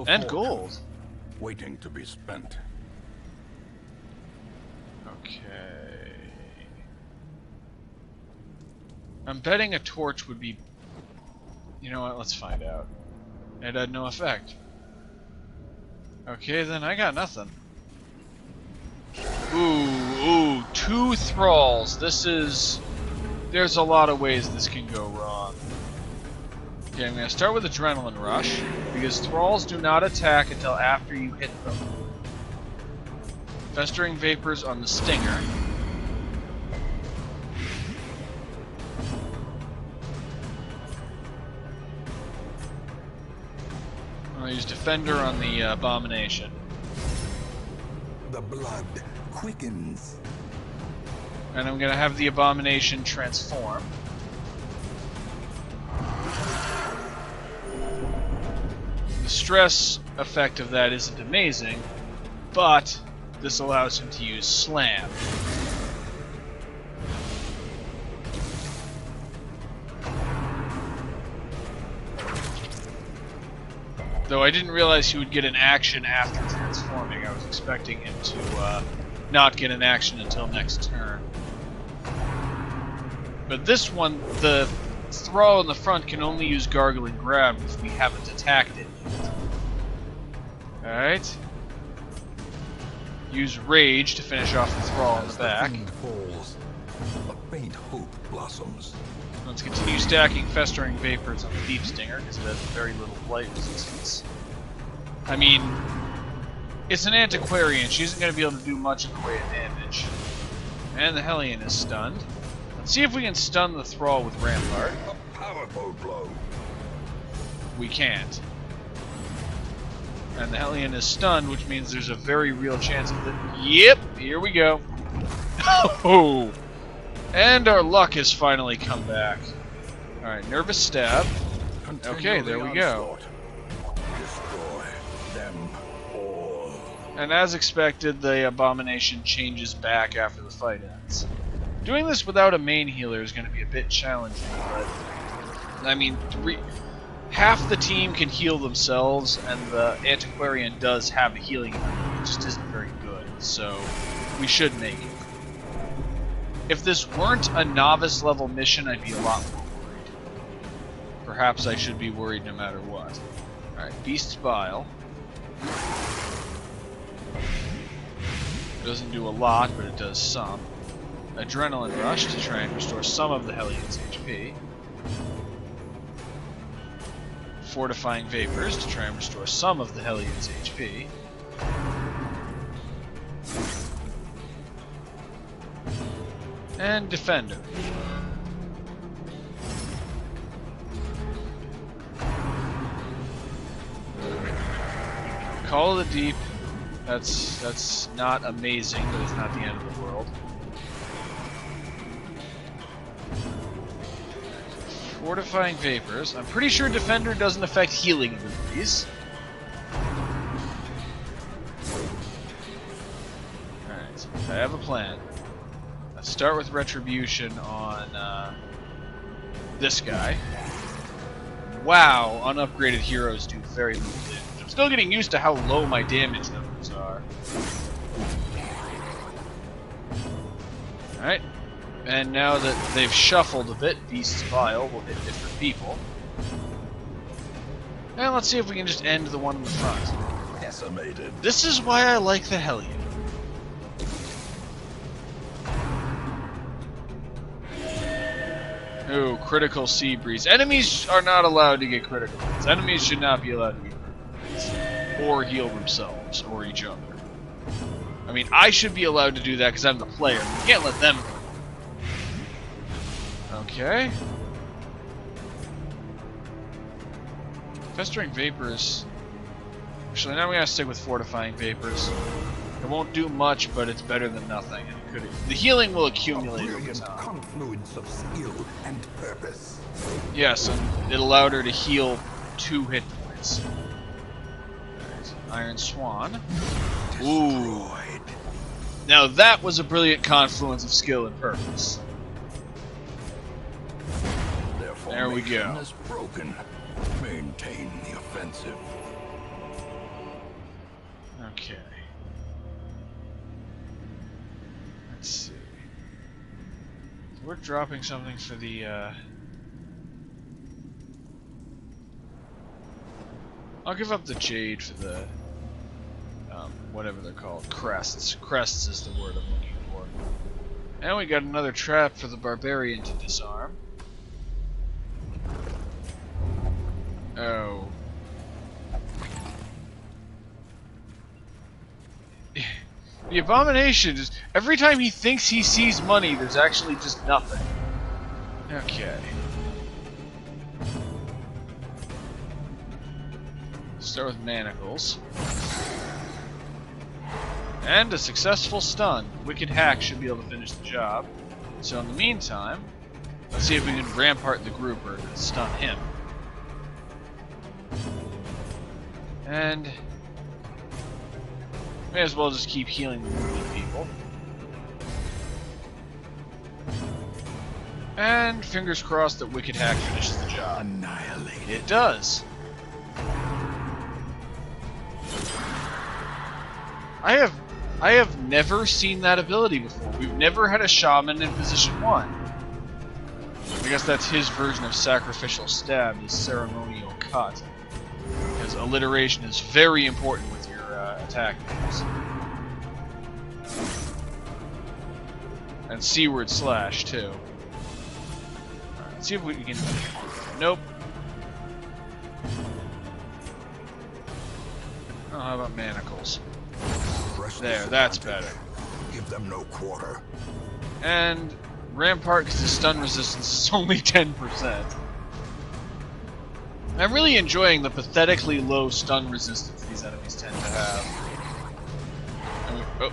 And gold. Waiting to be spent. Okay. I'm betting a torch would be... You know what, let's find out. It had no effect. Okay, then I got nothing. Ooh, 2 thralls. There's a lot of ways this can go wrong. Okay, I'm going to start with Adrenaline Rush, because thralls do not attack until after you hit them. Festering Vapors on the Stinger. I'll use Defender on the Abomination. The blood quickens. And I'm going to have the Abomination transform. The stress effect of that isn't amazing, but this allows him to use Slam. Though I didn't realize he would get an action after transforming. I was expecting him to not get an action until next turn. But this one, the Thrall in the front can only use Gargle and Grab if we haven't attacked it yet. Alright. Use Rage to finish off the Thrall in the back. Falls, a faint hope blossoms. Let's continue stacking Festering Vapors on the Deep Stinger, because it has very little blight resistance. I mean, it's an Antiquarian. She isn't going to be able to do much in the way of damage. And the Hellion is stunned. Let's see if we can stun the Thrall with Rampart. A powerful blow. We can't. And the Hellion is stunned, which means there's a very real chance of it. Yep, here we go. Oh! And our luck has finally come back. Alright, Nervous Stab. Okay, there we go. Destroy them all. And as expected, the Abomination changes back after the fight ends. Doing this without a main healer is going to be a bit challenging, but I mean, half the team can heal themselves, and the Antiquarian does have a healing ability. It just isn't very good, so we should make it. If this weren't a novice level mission, I'd be a lot more worried. Perhaps I should be worried no matter what. Alright, Beast's Bile. It doesn't do a lot, but it does some. Adrenaline Rush to try and restore some of the Hellion's HP. Fortifying Vapors to try and restore some of the Hellion's HP. And Defender. Call of the Deep. That's not amazing, but it's not the end of the world. Fortifying Vapors. I'm pretty sure Defender doesn't affect healing abilities. Alright, I have a plan. Let's start with Retribution on this guy. Wow, unupgraded heroes do very little damage. I'm still getting used to how low my damage numbers are. Alright. And now that they've shuffled a bit, Beast's Bile will hit different people. And let's see if we can just end the one in the front. Decimated. This is why I like the Hellion. Ooh, critical Sea Breeze. Enemies are not allowed to get critical hits. Enemies should not be allowed to get critical hits. Or heal themselves, or each other. I mean, I should be allowed to do that because I'm the player. You can't let them. Okay. Festering Vapors. Actually, now we gotta stick with Fortifying Vapors. It won't do much, but it's better than nothing. And it could. The healing will accumulate over time. Confluence of skill and purpose. Yes, and it allowed her to heal 2 hit points. Right. Iron Swan. Ooh. Now that was a brilliant confluence of skill and purpose. There we go. Is broken. Maintain the offensive. Okay. Let's see. We're dropping something for the I'll give up the jade for the whatever they're called, crests. Crests is the word I'm looking for. And we got another trap for the barbarian to disarm. Oh. The Abomination is every time he thinks he sees money, there's actually just nothing. Okay. Start with manacles. And a successful stun. Wicked Hack should be able to finish the job. So in the meantime, let's see if we can rampart the grouper and stun him. And may as well just keep healing the wounded people. And fingers crossed that Wicked Hack finishes the job. Annihilate. It does. I have never seen that ability before. We've never had a shaman in position 1. I guess that's his version of sacrificial stab, his ceremonial cut. Because alliteration is very important with your attack names. And seaward slash, too. Alright, let's see if we can... Nope. Oh, how about manacles? There, that's better. Give them no quarter. And Rampart, because his stun resistance is only 10%. I'm really enjoying the pathetically low stun resistance these enemies tend to have. Oh.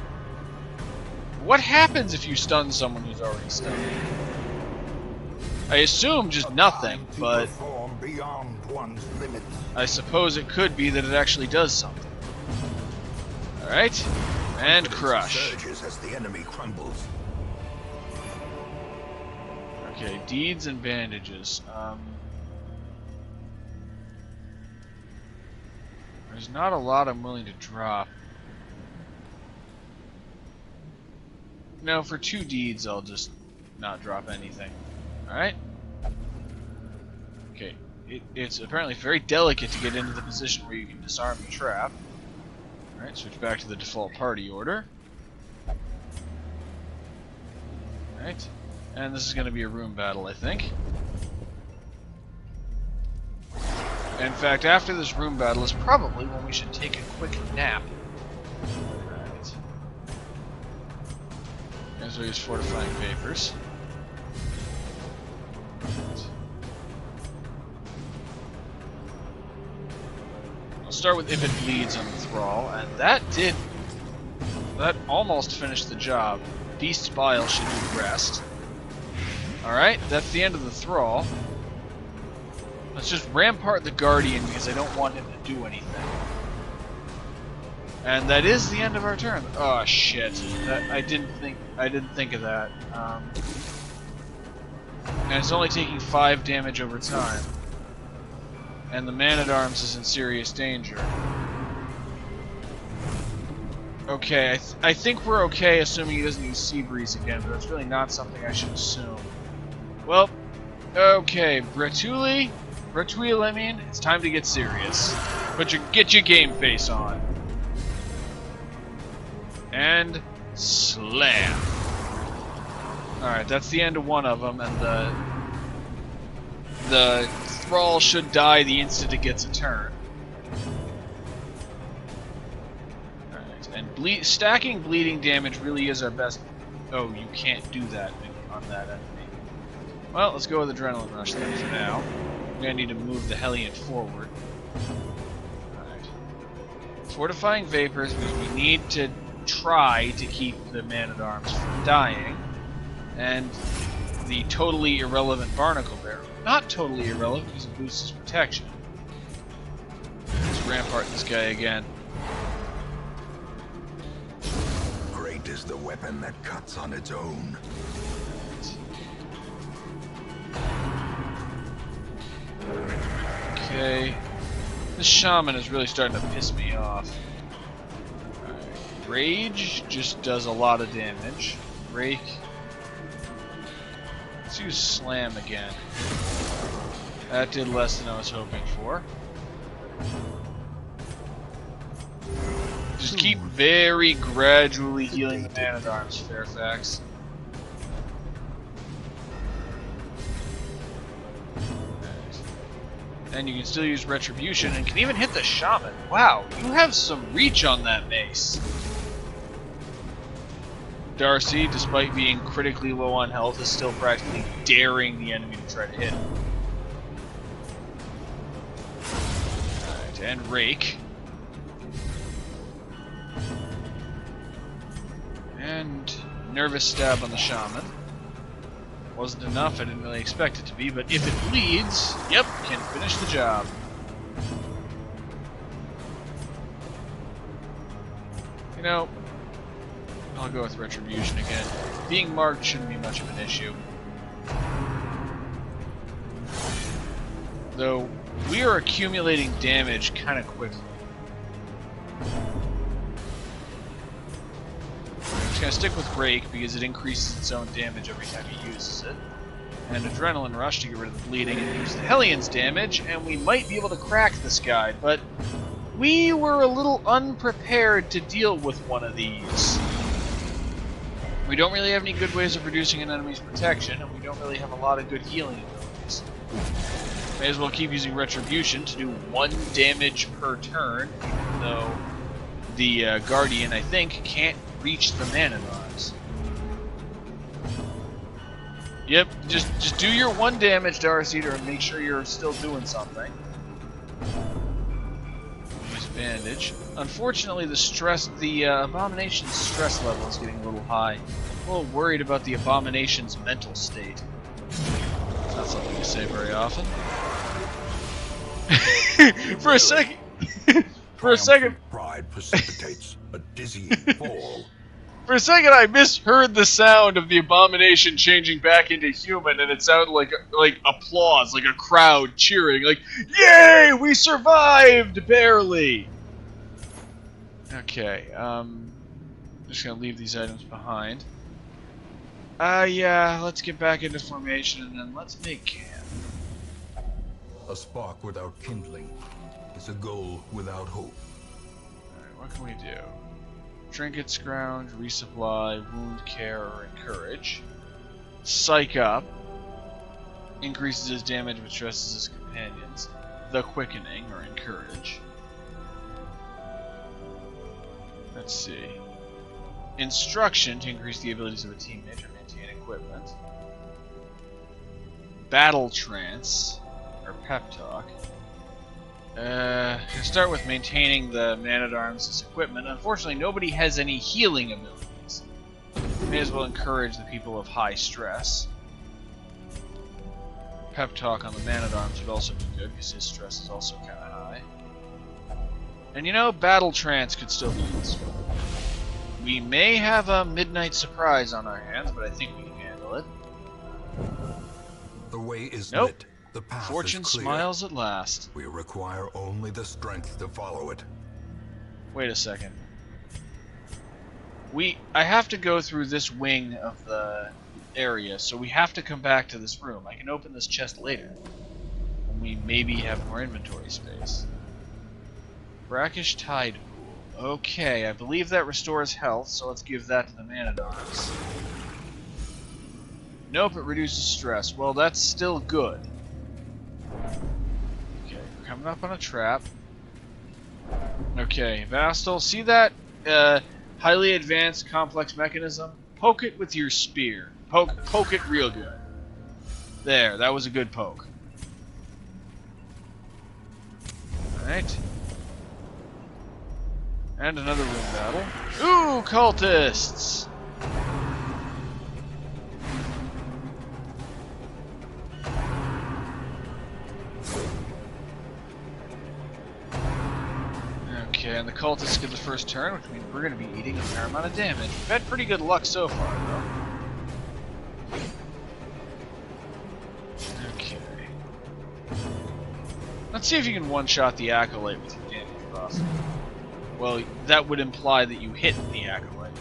What happens if you stun someone who's already stunned? I assume just nothing, but beyond one's limits. I suppose it could be that it actually does something. Alright, and crush. Surges as the enemy crumbles. Okay, deeds and bandages. There's not a lot I'm willing to drop. No, for 2 deeds I'll just not drop anything. Alright? Okay, it's apparently very delicate to get into the position where you can disarm the trap. Alright, switch back to the default party order. Alright, and this is going to be a room battle, I think. In fact, after this room battle is probably when we should take a quick nap. Alright. As we use fortifying vapors. I'll start with if it bleeds on the thrall, and that almost finished the job. Beast's Bile should do the rest. Alright, that's the end of the thrall. Let's just rampart the Guardian because I don't want him to do anything. And that is the end of our turn. Oh shit! I didn't think of that. And it's only taking 5 damage over time. And the man-at-arms is in serious danger. Okay, I think we're okay assuming he doesn't use Sea Breeze again, but that's really not something I should assume. Well, okay, Bretuli, I mean, it's time to get serious. Get your game face on. And slam. Alright, that's the end of one of them, and the Thrall should die the instant it gets a turn. Alright, and stacking bleeding damage really is our best... Oh, you can't do that on that enemy. Well, let's go with Adrenaline Rush then for now. We're gonna need to move the Hellion forward. Alright. Fortifying Vapors, because we need to try to keep the Man-at-Arms from dying. And the totally irrelevant Barnacle Barrel. Not totally irrelevant because it boosts his protection. Let's rampart this guy again. Great is the weapon that cuts on its own. Okay. This shaman is really starting to piss me off. Alright. Rage just does a lot of damage. Rake. Let's use Slam again. That did less than I was hoping for. Just keep very gradually healing the man-at-arms, Fairfax. And you can still use Retribution and can even hit the Shaman. Wow, you have some reach on that mace. Darcy, despite being critically low on health, is still practically daring the enemy to try to hit him. Alright, and Rake. And Nervous Stab on the Shaman. Wasn't enough, I didn't really expect it to be, but if it bleeds, yep, can finish the job. You know, I'll go with Retribution again. Being marked shouldn't be much of an issue. Though, we are accumulating damage kind of quickly. I'm just going to stick with Rake because it increases its own damage every time he uses it. And Adrenaline Rush to get rid of the bleeding and use the Hellion's damage, and we might be able to crack this guy, but we were a little unprepared to deal with one of these. We don't really have any good ways of reducing an enemy's protection, and we don't really have a lot of good healing abilities. May as well keep using Retribution to do 1 damage per turn, even though the Guardian, I think, can't reach the man-at-arms. Yep, just do your 1 damage, Darcy, to make sure you're still doing something. Use Bandage. Unfortunately, the Abomination's stress level is getting a little high. I'm a little worried about the Abomination's mental state. It's not something you say very often. For a second... For a second... Pride precipitates a dizzying fall. For a second, I misheard the sound of the Abomination changing back into human, and it sounded like applause, like a crowd cheering, like, "Yay! We survived! Barely!" Okay, just gonna leave these items behind. Yeah, let's get back into formation, and then let's make camp. A spark without kindling is a goal without hope. Alright, what can we do? Trinket Scrounge, Resupply, Wound Care, or Encourage. Psych Up. Increases his damage but stresses his companions. The Quickening, or Encourage. Let's see. Instruction, to increase the abilities of a teammate or maintain equipment. Battle Trance, or Pep Talk. Gonna start with maintaining the man-at-arms' equipment. Unfortunately, nobody has any healing abilities. May as well encourage the people of high stress. Pep Talk on the man-at-arms would also be good, because his stress is also kind of high. And you know, Battle Trance could still be useful. We may have a Midnight Surprise on our hands, but I think we can handle it. The way is nope. lit. The path Fortune is clear. smiles at last. We require only the strength to follow it. Wait a second. I have to go through this wing of the area, so we have to come back to this room. I can open this chest later, when we maybe have more inventory space. Brackish Tide Pool. Okay, I believe that restores health, so let's give that to the man-at-arms. Nope, it reduces stress. Well, that's still good. Okay, we're coming up on a trap. Okay, Vastal, see that highly advanced complex mechanism? Poke it with your spear. Poke it real good. There, that was a good poke. Alright. And another room battle. Ooh, cultists! Okay, and the cultists get the first turn, which means we're going to be eating a fair amount of damage. We've had pretty good luck so far, though. Okay. Let's see if you can one-shot the Acolyte with your damage buff. Well, that would imply that you hit the Acolyte.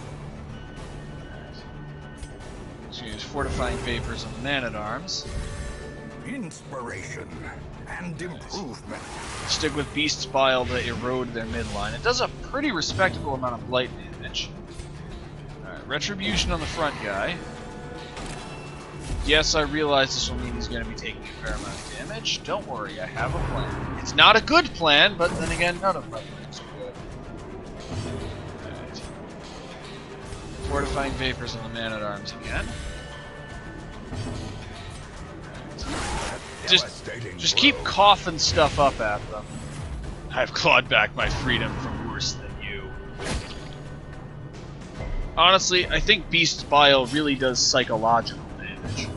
Right. So you use Fortifying Vapors on the Man-at-Arms. inspiration and improvement. Stick with Beast's Bile to erode their midline. It does a pretty respectable amount of blight damage. Alright, Retribution on the front guy. Yes, I realize this will mean he's going to be taking a fair amount of damage. Don't worry, I have a plan. It's not a good plan, but then again, none of my plans are good. Alright. Fortifying Vapors on the Man-at-Arms again. Just keep coughing stuff up at them. I've clawed back my freedom from worse than you. Honestly, I think Beast's Bile really does psychological damage.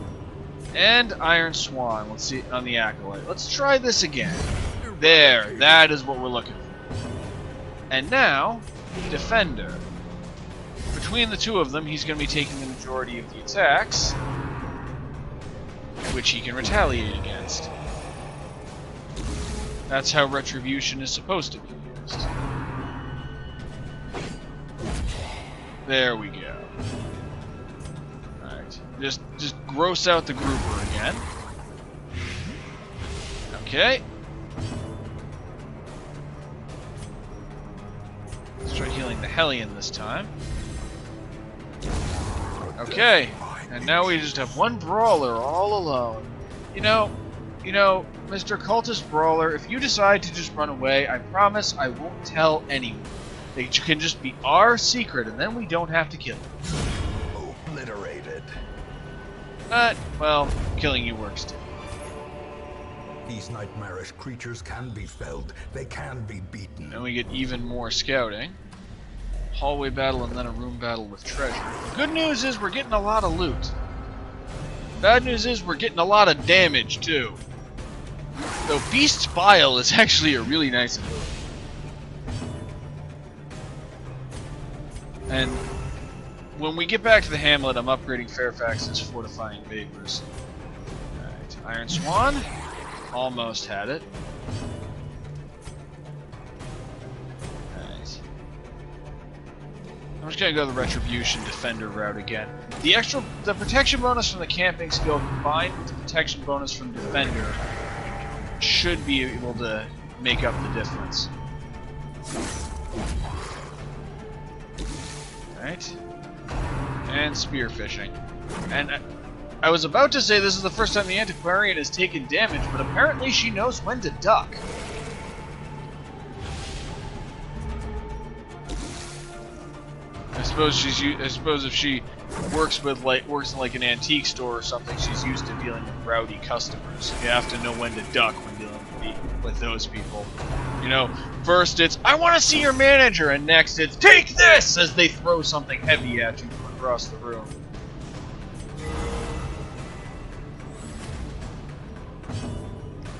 And Iron Swan, let's see, on the Acolyte. Let's try this again. There, that is what we're looking for. And now, Defender. Between the two of them, he's going to be taking the majority of the attacks, which he can retaliate against. That's how Retribution is supposed to be used. There we go. Alright. Just gross out the grouper again. Okay. Let's try healing the Hellion this time. Okay. And now we just have one Brawler all alone. You know, Mr. Cultist Brawler, if you decide to just run away, I promise I won't tell anyone. It can just be our secret, and then we don't have to kill him. Obliterated. But, well, killing you works too. These nightmarish creatures can be felled. They can be beaten. And we get even more scouting. Hallway battle and then a room battle with treasure. The good news is we're getting a lot of loot. Bad news is we're getting a lot of damage too. Though Beast's Bile is actually a really nice ability. And when we get back to the hamlet, I'm upgrading Fairfax's Fortifying Vapors. Alright, Iron Swan. Almost had it. Alright. I'm just gonna go the Retribution Defender route again. The protection bonus from the camping skill combined with the protection bonus from Defender should be able to make up the difference. Alright. And spearfishing. And I was about to say this is the first time the Antiquarian has taken damage, but apparently she knows when to duck. I suppose if she works in like an antique store or something, she's used to dealing with rowdy customers. You have to know when to duck when dealing with those people. You know, first it's, I want to see your manager, and next it's, take this, as they throw something heavy at you from across the room.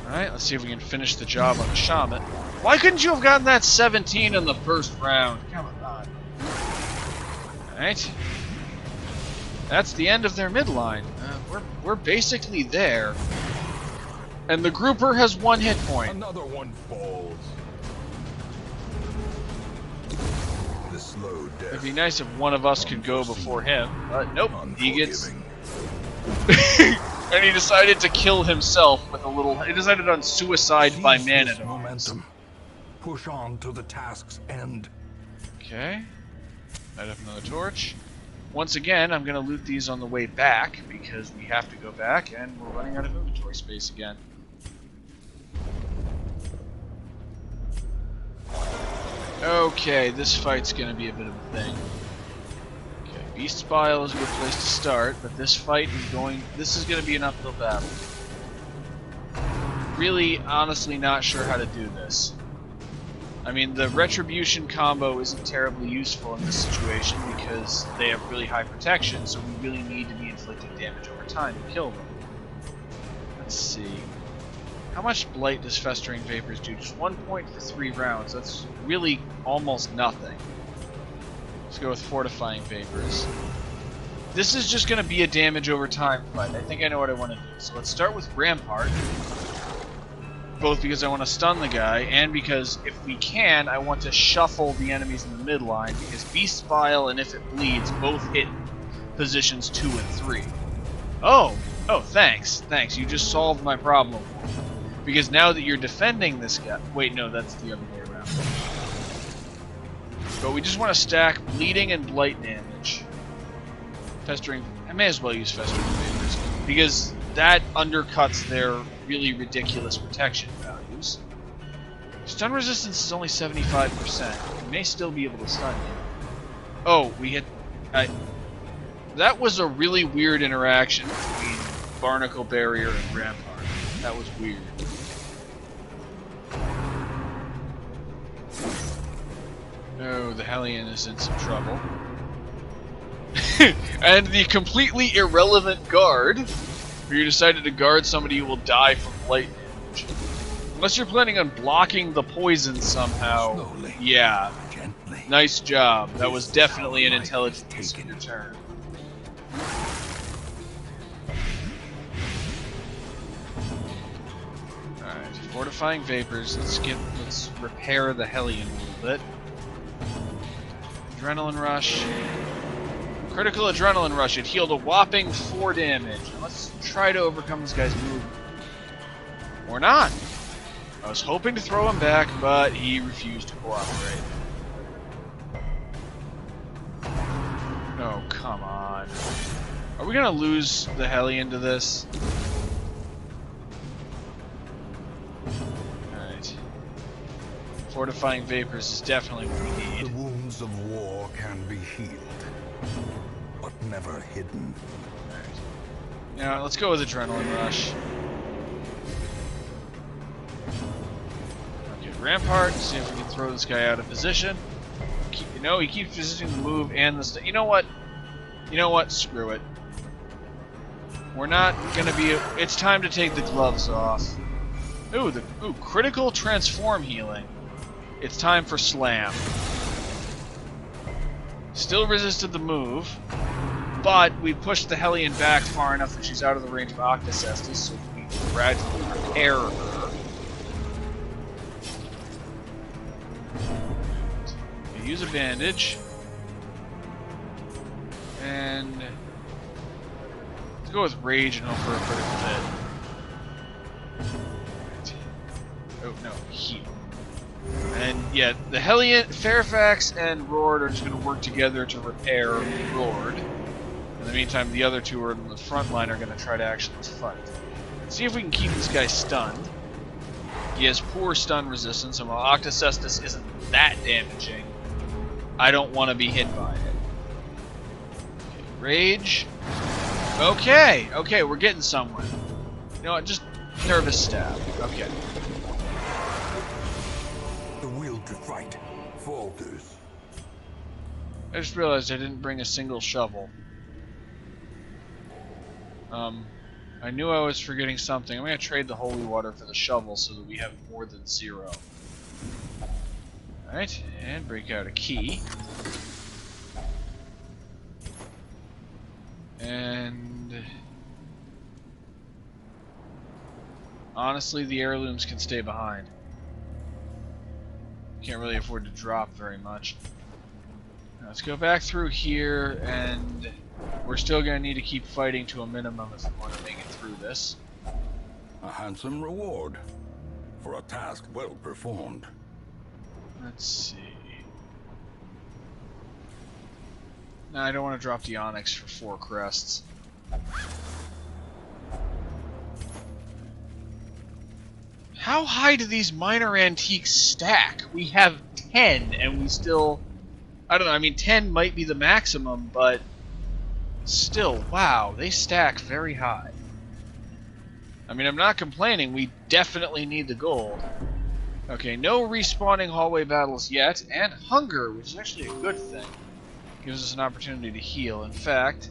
Alright, let's see if we can finish the job on the Shaman. Why couldn't you have gotten that 17 in the first round? Come on. Alright. That's the end of their midline. We're basically there. And the grouper has 1 hit point. Another one falls. The slow death. It'd be nice if one of us could go before him, but nope, he gets... And he decided to kill himself with a little... He decided on suicide by man-at-arms. Momentum. Push on to the task's end. Okay. Light up another torch. Once again, I'm going to loot these on the way back, because we have to go back, and we're running out of inventory space again. Okay, this fight's going to be a bit of a thing. Okay, Beast's Bile is a good place to start, but this fight is this is going to be an uphill battle. Really, honestly not sure how to do this. I mean, the Retribution combo isn't terribly useful in this situation because they have really high protection, so we really need to be inflicting damage over time to kill them. Let's see. How much blight does Festering Vapors do? Just 1 point for 3 rounds. That's really almost nothing. Let's go with Fortifying Vapors. This is just going to be a damage over time fight. I think I know what I want to do. So let's start with Rampart. Both because I want to stun the guy, and because, if we can, I want to shuffle the enemies in the midline, because Beast's Bile and If It Bleeds both hit positions 2 and 3. Oh! Oh, thanks. Thanks. You just solved my problem. Because now that you're defending this guy... Wait, no, that's the other way around. But we just want to stack bleeding and blight damage. Festering... I may as well use Festering Vapors. Because that undercuts their really ridiculous protection values. Stun resistance is only 75%. We may still be able to stun you. Oh, we hit... that was a really weird interaction between Barnacle Barrier and Rampart. That was weird. Oh, the Hellion is in some trouble. And the completely irrelevant guard, where you decided to guard somebody who will die from blight damage. Unless you're planning on blocking the poison somehow. Slowly, yeah. gently. Nice job. That was definitely an intelligent use of your turn. Alright, fortifying vapors. Let's repair the Hellion a little bit. Adrenaline rush. Critical adrenaline rush. It healed a whopping 4 damage. Now let's try to overcome this guy's move. Or not. I was hoping to throw him back, but he refused to cooperate. Oh, come on. Are we gonna lose the Hellion to this? Alright. Fortifying vapors is definitely what we need. The wounds of war can be healed, but never hidden. Alright. Now, let's go with Adrenaline Rush. Okay, Rampart, see if we can throw this guy out of position. No, he keeps resisting the move and the you know what? You know what? Screw it. We're not gonna be... It's time to take the gloves off. Ooh, critical transform healing. It's time for slam. Still resisted the move, but we pushed the Hellion back far enough that she's out of the range of Octocestus, so we can gradually repair her. Okay, use a bandage. And let's go with Rage and hope for a critical hit. Oh no, heal. And yeah, the Hellion, Fairfax and Rord are just going to work together to repair Rord. In the meantime, the other two are in the front line are going to try to actually fight. Let's see if we can keep this guy stunned. He has poor stun resistance, and while Octocestus isn't that damaging, I don't want to be hit by it. Okay, Rage. Okay, we're getting somewhere. You know what, just nervous stab. Okay. The will to fight falters. I just realized I didn't bring a single shovel. I knew I was forgetting something. I'm going to trade the holy water for the shovel so that we have more than 0. Alright, and break out a key. And... honestly, the heirlooms can stay behind. Can't really afford to drop very much. Now let's go back through here, and we're still going to need to keep fighting to a minimum if we want to make it through this. A handsome reward for a task well performed. Let's see. No, I don't want to drop the Onyx for 4 crests. How high do these minor antiques stack? We have 10, and we still... I don't know, I mean, 10 might be the maximum, but... still, wow, they stack very high. I mean, I'm not complaining, we definitely need the gold. Okay, no respawning hallway battles yet, and hunger, which is actually a good thing. Gives us an opportunity to heal. In fact...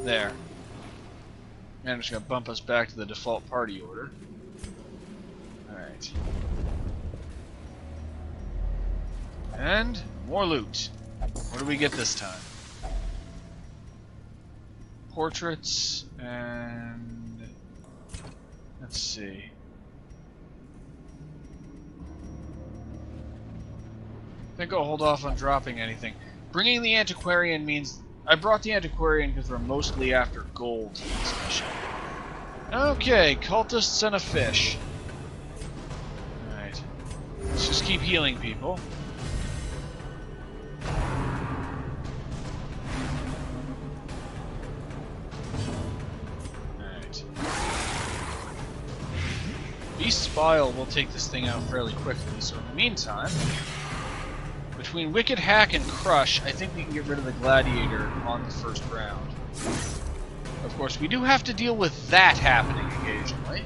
there. Man, I'm just gonna bump us back to the default party order. Alright. And more loot. What do we get this time? Portraits and... let's see. I think I'll hold off on dropping anything. Bringing the Antiquarian means I brought the Antiquarian because we're mostly after gold in this mission. Okay, cultists and a fish. Alright. Let's just keep healing people. Alright. Beast's Bile will take this thing out fairly quickly, so in the meantime, between Wicked Hack and Crush, I think we can get rid of the Gladiator on the first round. Of course, we do have to deal with that happening occasionally.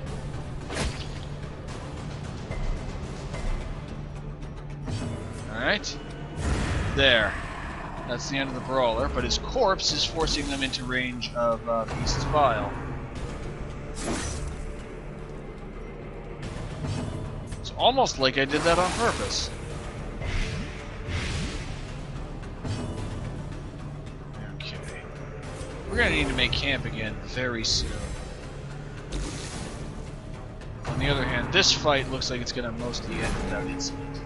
Alright. There. That's the end of the Brawler, but his corpse is forcing them into range of Beast's Bile. It's almost like I did that on purpose. We're gonna need to make camp again very soon. On the other hand, this fight looks like it's gonna mostly end without incident.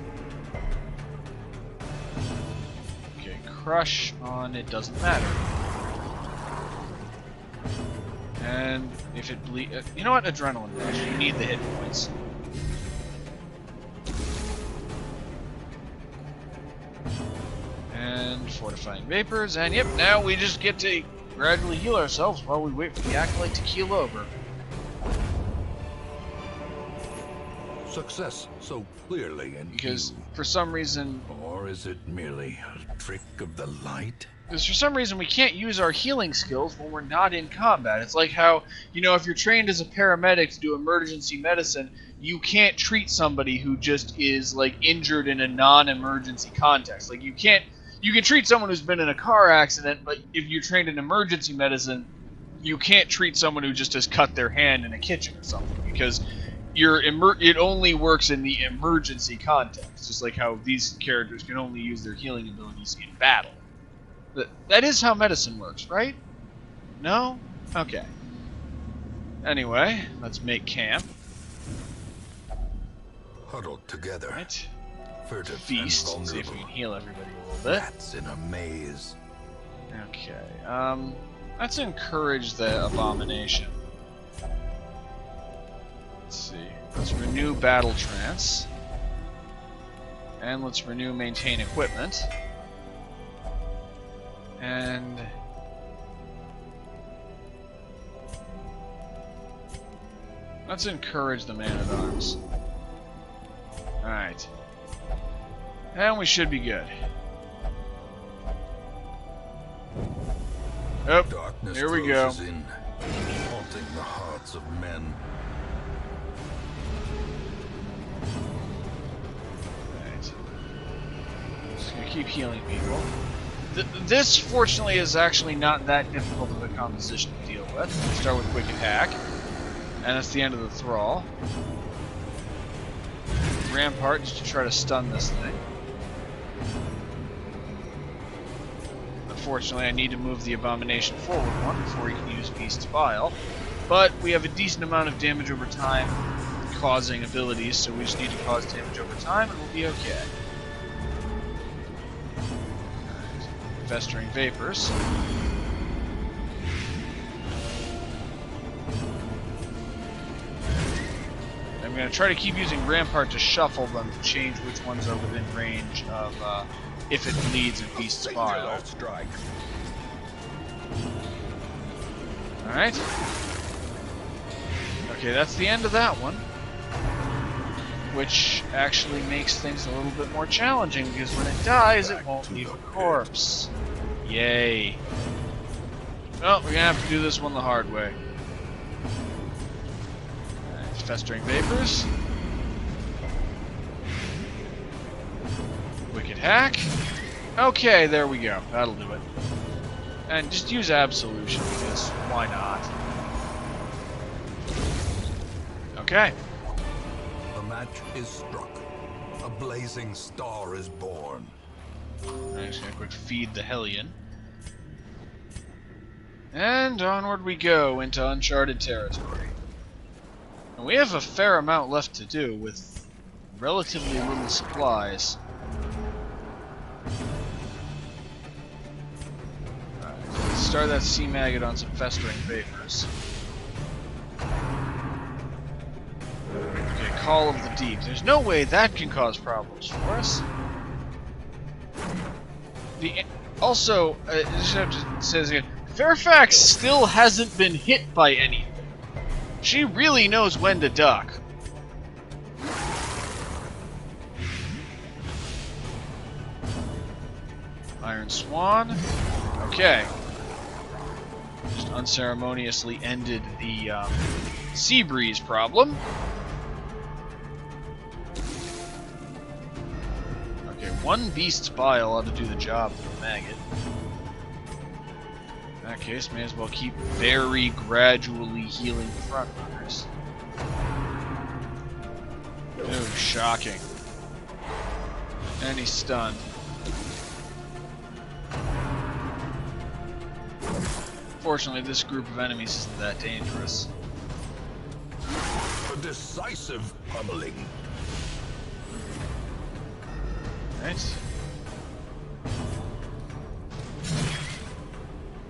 Okay, Crush on it doesn't matter. And if it you know what? Adrenaline Rush. You need the hit points. And Fortifying Vapors, and yep, now we just get to gradually heal ourselves while we wait for the Acolyte to keel over. Success so clearly in Because you. for some reason... Or is it merely a trick of the light? Because for some reason we can't use our healing skills when we're not in combat. It's like how, you know, if you're trained as a paramedic to do emergency medicine, you can't treat somebody who just is, like, injured in a non-emergency context. Like, you can treat someone who's been in a car accident, but if you're trained in emergency medicine, you can't treat someone who just has cut their hand in a kitchen or something, because it only works in the emergency context, just like how these characters can only use their healing abilities in battle. That is how medicine works, right? No? Okay. Anyway, let's make camp. Huddled together. Right. Furtive Feast. and See if we vulnerable. can heal everybody a little bit. Rats in a maze. Okay. Let's encourage the Abomination. Let's see. Let's renew Battle Trance. And let's renew Maintain Equipment. And... let's encourage the Man-at-Arms. Alright. And we should be good. Oh, Darkness here we go. closes in, haunting the hearts of men. Alright. Just gonna keep healing people. This, fortunately, is actually not that difficult of a composition to deal with. We start with Wicked Hack, and that's the end of the Thrall. Rampart, just to try to stun this thing. Unfortunately, I need to move the Abomination forward one before he can use Beast's Bile. But we have a decent amount of damage over time causing abilities, so we just need to cause damage over time and we'll be okay. Right. Festering Vapors. I'm going to try to keep using Rampart to shuffle them to change which ones are within range of if it bleeds and Beast's Bile. Alright. Okay, that's the end of that one. Which actually makes things a little bit more challenging, because when it dies, it won't leave a corpse. Yay. Well, we're going to have to do this one the hard way. Festering Vapors. Wicked Hack. Okay, there we go. That'll do it. And just use Absolution, because why not? Okay. The match is struck. A blazing star is born. I'm just gonna quick feed the Hellion. And onward we go into uncharted territory. And we have a fair amount left to do with relatively little supplies. Alright. start that sea maggot on some festering vapors. Okay, Call of the Deep. There's no way that can cause problems for us. Also, I just have to say this again. Fairfax still hasn't been hit by anything. She really knows when to duck. Iron Swan. Okay. Just unceremoniously ended the sea breeze problem. Okay, one beast's bile ought to do the job for the maggot. In that case, may as well keep very gradually healing the front runners. Ooh, shocking. And he's stunned. Fortunately, this group of enemies isn't that dangerous. A decisive pummeling. Right.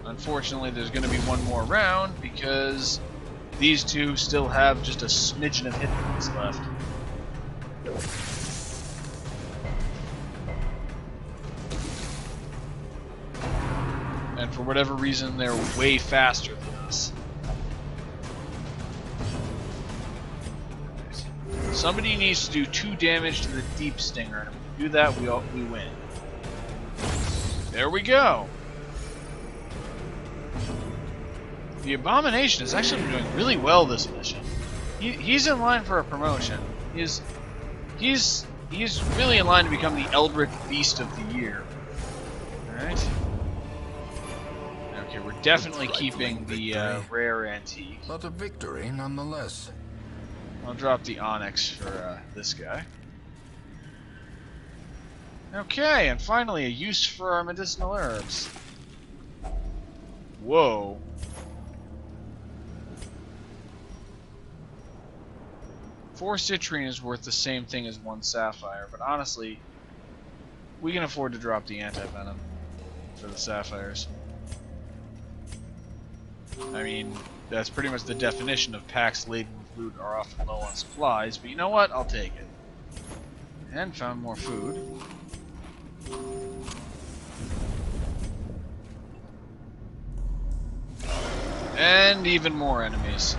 Unfortunately, there's going to be one more round because these two still have just a smidgen of hit points left. And for whatever reason, they're way faster than us. Somebody needs to do 2 damage to the Deep Stinger, and if we do that, we win. There we go! The Abomination has actually been doing really well this mission. He's in line for a promotion. He's really in line to become the Eldritch Beast of the Year. Alright. Okay, we're definitely keeping the rare antique. But a victory nonetheless. I'll drop the Onyx for this guy. Okay, and finally a use for our medicinal herbs. Whoa. Four citrine is worth the same thing as 1 sapphire, but honestly, we can afford to drop the anti-venom for the sapphires. I mean, that's pretty much the definition of packs laden with loot are often low on supplies, but you know what? I'll take it. And found more food. And even more enemies.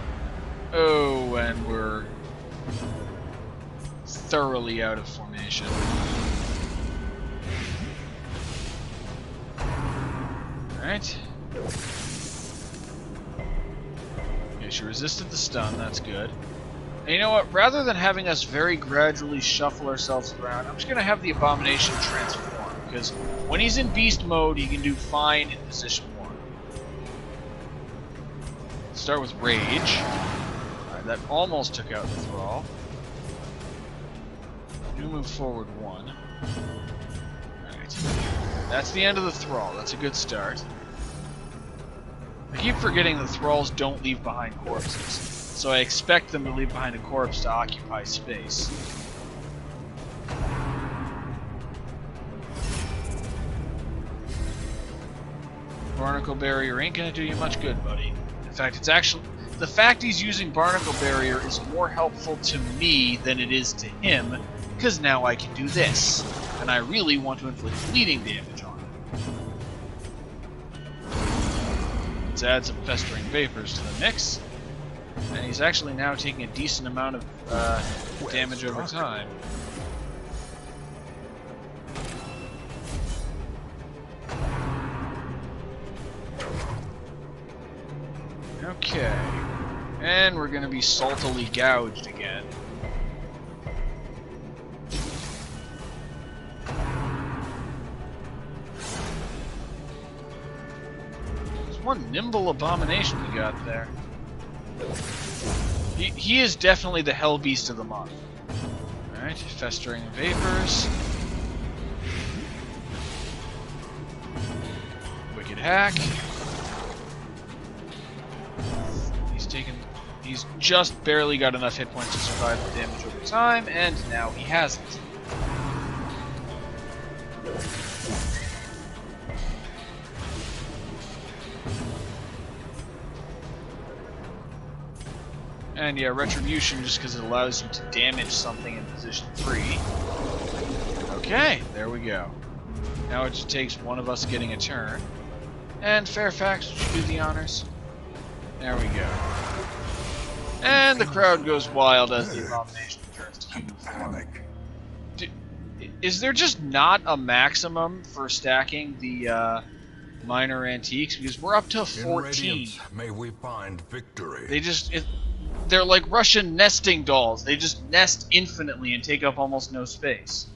Oh, and we're thoroughly out of formation. Alright. Okay, she resisted the stun, that's good. And you know what? Rather than having us very gradually shuffle ourselves around, I'm just going to have the Abomination transform, because when he's in beast mode, he can do fine in position 1. Let's start with Rage. Alright, that almost took out the Thrall. Do move forward 1. Alright. That's the end of the Thrall. That's a good start. I keep forgetting that Thralls don't leave behind corpses, so I expect them to leave behind a corpse to occupy space. Barnacle Barrier ain't gonna do you much good, buddy. In fact, it's actually... the fact he's using Barnacle Barrier is more helpful to me than it is to him, because now I can do this, and I really want to inflict bleeding damage on him. Let's add some Festering Vapors to the mix, and he's actually now taking a decent amount of damage over time. Okay, and we're going to be saltily gouged again. One nimble Abomination we got there. He is definitely the Hell Beast of the month. Alright, Festering Vapors. Wicked Hack. He's just barely got enough hit points to survive the damage over time, and now he hasn't. And yeah, Retribution just because it allows you to damage something in position 3. Okay, there we go. Now it just takes one of us getting a turn. And Fairfax, would you do the honors? There we go. And the crowd goes wild as the Abomination returns to human form. Is there just not a maximum for stacking the minor antiques? Because we're up to 14. May we find victory. They're like Russian nesting dolls. They just nest infinitely and take up almost no space.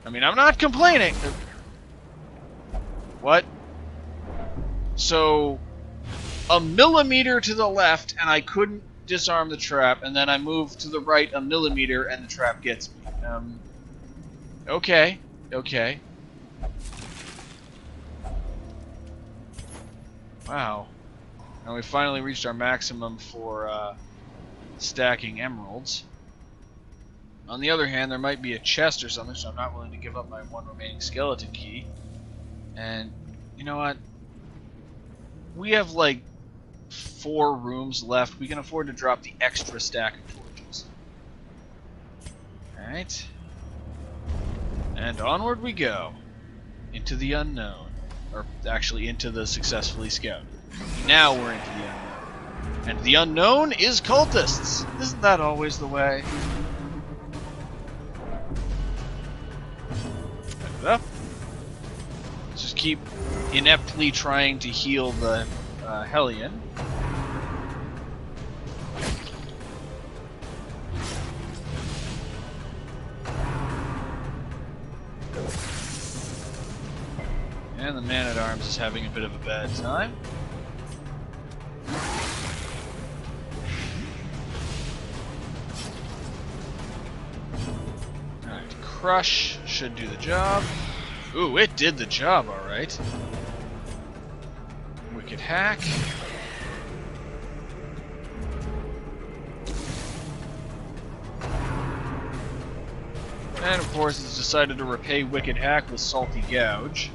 I mean, I'm not complaining. What? So, a millimeter to the left, and I couldn't disarm the trap, and then I moved to the right a millimeter, and the trap gets me. Okay. Okay. Wow. And we finally reached our maximum for stacking emeralds. On the other hand, there might be a chest or something, so I'm not willing to give up my one remaining skeleton key. And, you know what? We have, like, 4 rooms left. We can afford to drop the extra stack of torches. Alright. And onward we go. Into the unknown. Or, actually, into the successfully scouted. Now we're into the unknown. And the unknown is cultists! Isn't that always the way? Back it up. Let's just keep ineptly trying to heal the Hellion. And the Man-at-Arms is having a bit of a bad time. Alright, Crush should do the job. Ooh, it did the job, alright. Wicked Hack. And of course it's decided to repay Wicked Hack with Salty Gouge.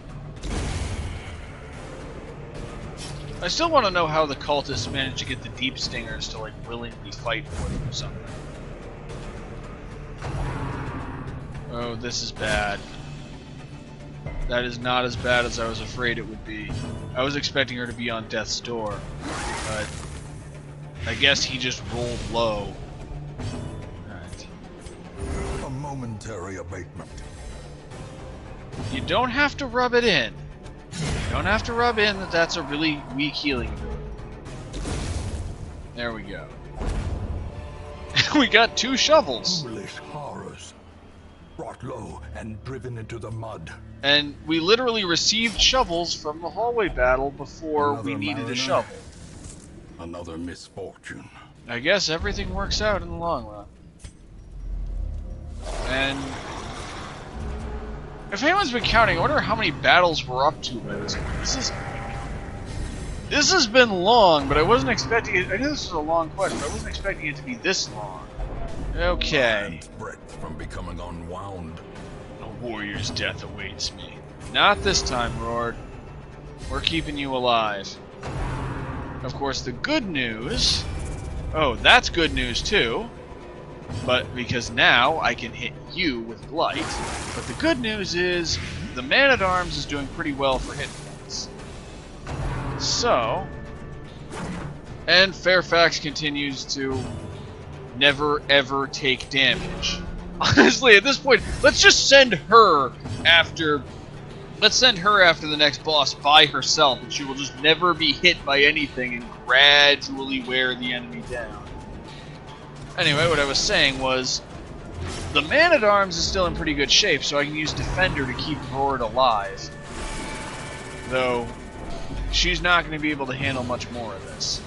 I still want to know how the cultists managed to get the Deep Stingers to, like, willingly fight for them or something. Oh, this is bad. That is not as bad as I was afraid it would be. I was expecting her to be on death's door, but I guess he just rolled low. Alright. A momentary abatement. You don't have to rub it in. You don't have to rub in that that's a really weak healing ability. There we go. We got 2 shovels. Foolish horrors. Brought low and driven into the mud. And we literally received shovels from the hallway battle before we needed mariner. a shovel. Another misfortune. I guess everything works out in the long run. And if anyone's been counting, I wonder how many battles we're up to by this point. This has been long, but I wasn't expecting it. I knew this was a long quest, but I wasn't expecting it to be this long. Okay. Breath from becoming unwound. A warrior's death awaits me. Not this time, Rord. We're keeping you alive. Of course, the good news... Oh, that's good news, too. But because now I can hit you with Blight. But the good news is the Man-at-Arms is doing pretty well for hit points. So... And Fairfax continues to never ever take damage. Honestly, at this point, let's just send her after... Let's send her after the next boss by herself, and she will just never be hit by anything and gradually wear the enemy down. Anyway, what I was saying was, the Man-at-Arms is still in pretty good shape, so I can use Defender to keep Rord alive. Though, she's not going to be able to handle much more of this.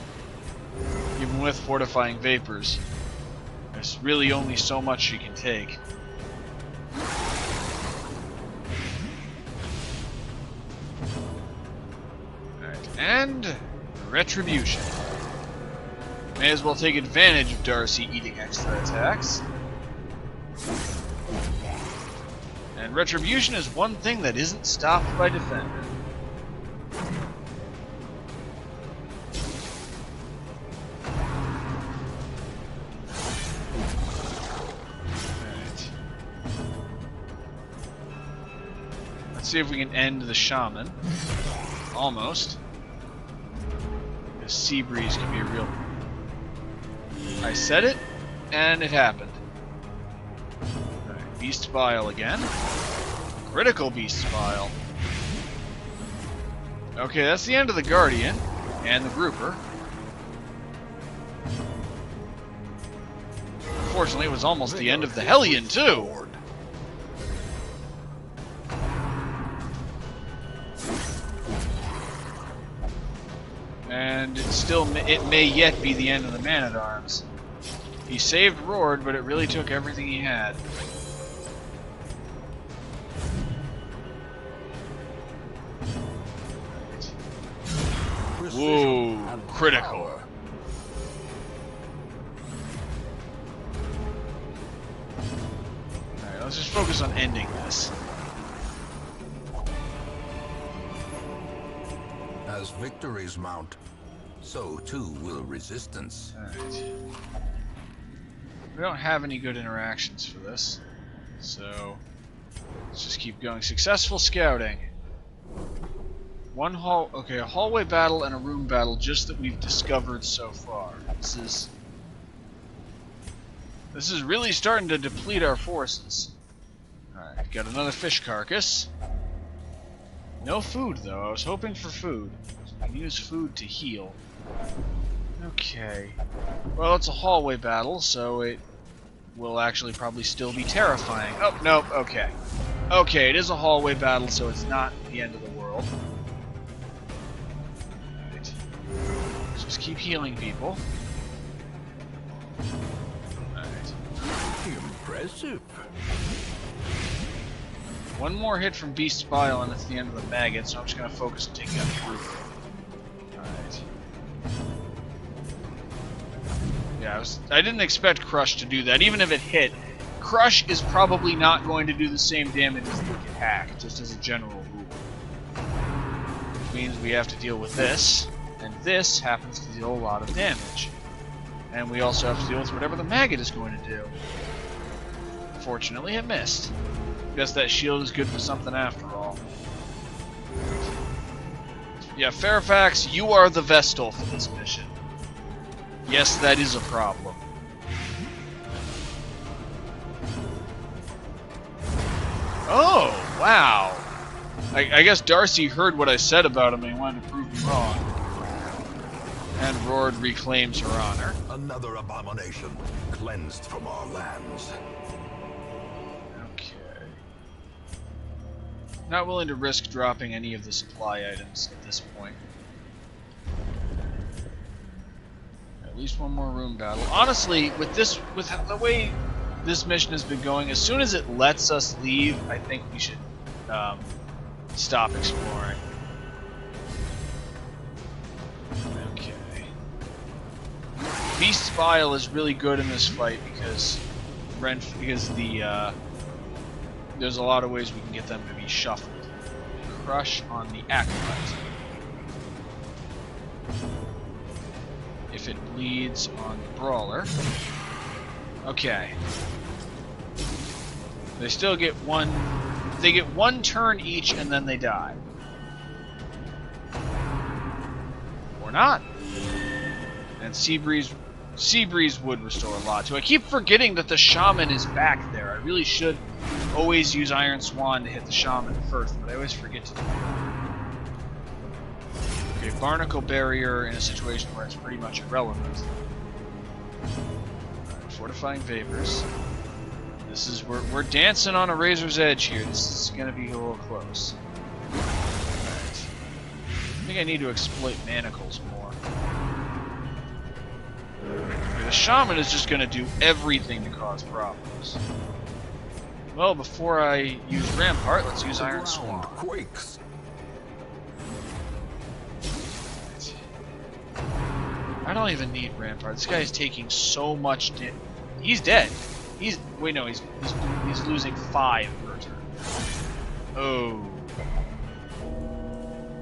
Even with Fortifying Vapors, there's really only so much she can take. And Retribution. May as well take advantage of Darcy eating extra attacks. And Retribution is one thing that isn't stopped by Defender. see if we can end the shaman. Almost. The sea breeze can be a real... I said it, and it happened. Right, Beast Bile again. Critical Beast Bile. Okay, that's the end of the Guardian and the Grouper. Unfortunately, it was almost the end of the Hellion, too! And it may yet be the end of the Man-at-Arms. He saved Rord, but it really took everything he had. Whoa, critical. Alright, let's just focus on ending this. As victories mount, so too will resistance. Alright. We don't have any good interactions for this, so let's just keep going. Successful scouting. Okay, a hallway battle and a room battle just that we've discovered so far. This is really starting to deplete our forces. Alright, got another fish carcass. No food, though. I was hoping for food. I can use food to heal. Okay. Well, it's a hallway battle, so it will actually probably still be terrifying. Oh, nope, okay. Okay, it is a hallway battle, so it's not the end of the world. Alright. Let's just keep healing people. Alright. Impressive. One more hit from Beast's Bile and it's the end of the maggot, so I'm just going to focus on taking out the group. Alright. Yeah, I didn't expect Crush to do that. Even if it hit, Crush is probably not going to do the same damage as Wicked Hack, just as a general rule. Which means we have to deal with this, and this happens to deal a lot of damage. And we also have to deal with whatever the maggot is going to do. Fortunately, it missed. Guess that shield is good for something after all. Yeah, Fairfax, you are the Vestal for this mission. Yes, that is a problem. Oh, wow. I guess Darcy heard what I said about him and he wanted to prove me wrong. And Rord reclaims her honor. Another abomination cleansed from our lands. Not willing to risk dropping any of the supply items at this point. At least one more room battle. Honestly, with the way this mission has been going, as soon as it lets us leave, I think we should stop exploring. Okay. Beast's Bile is really good in this fight because there's a lot of ways we can get them to be shuffled. Crush on the Acolyte. If it bleeds on the Brawler. Okay. They still get one... They get one turn each and then they die. Or not. And Sea Breeze would restore a lot too. I keep forgetting that the Shaman is back there. I really should always use Iron Swan to hit the Shaman first, but I always forget to do that. Okay, Barnacle Barrier in a situation where it's pretty much irrelevant. Right, Fortifying Vapors. This is we're dancing on a razor's edge here. This is gonna be a little close. Alright. I think I need to exploit manacles more. Okay, the Shaman is just gonna do everything to cause problems. Well, before I use Rampart, let's use Iron Swan. Quakes. I don't even need Rampart. This guy is taking so much damage. He's dead. Wait, no, he's losing 5 per turn. Oh.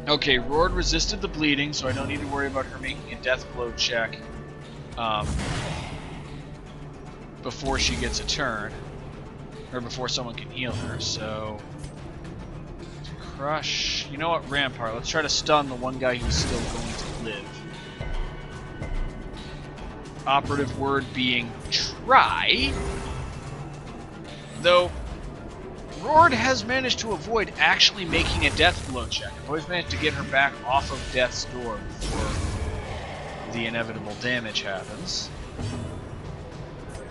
Okay, Rord resisted the bleeding, so I don't need to worry about her making a death blow check before she gets a turn. Or before someone can heal her, so... Crush. You know what? Rampart. Let's try to stun the one guy who's still going to live. Operative word being try. Though, Rord has managed to avoid actually making a death blow check. I've always managed to get her back off of death's door before the inevitable damage happens.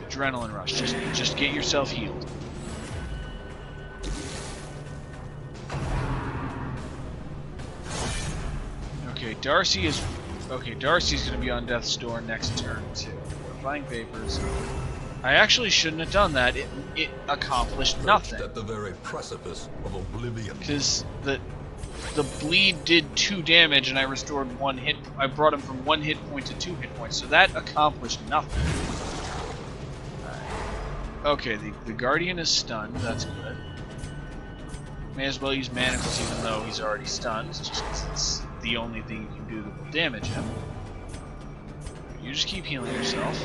Adrenaline rush. Just get yourself healed. Okay, Darcy's going to be on death's door next turn too. Flying papers. I actually shouldn't have done that. It accomplished nothing. At the very precipice of oblivion. Because the bleed did 2 damage and I restored 1 hit. I brought him from 1 hit point to 2 hit points, so that accomplished nothing. Okay, the Guardian is stunned. That's good. May as well use Manacles even though he's already stunned, just because it's the only thing you can do that will damage him. You just keep healing yourself.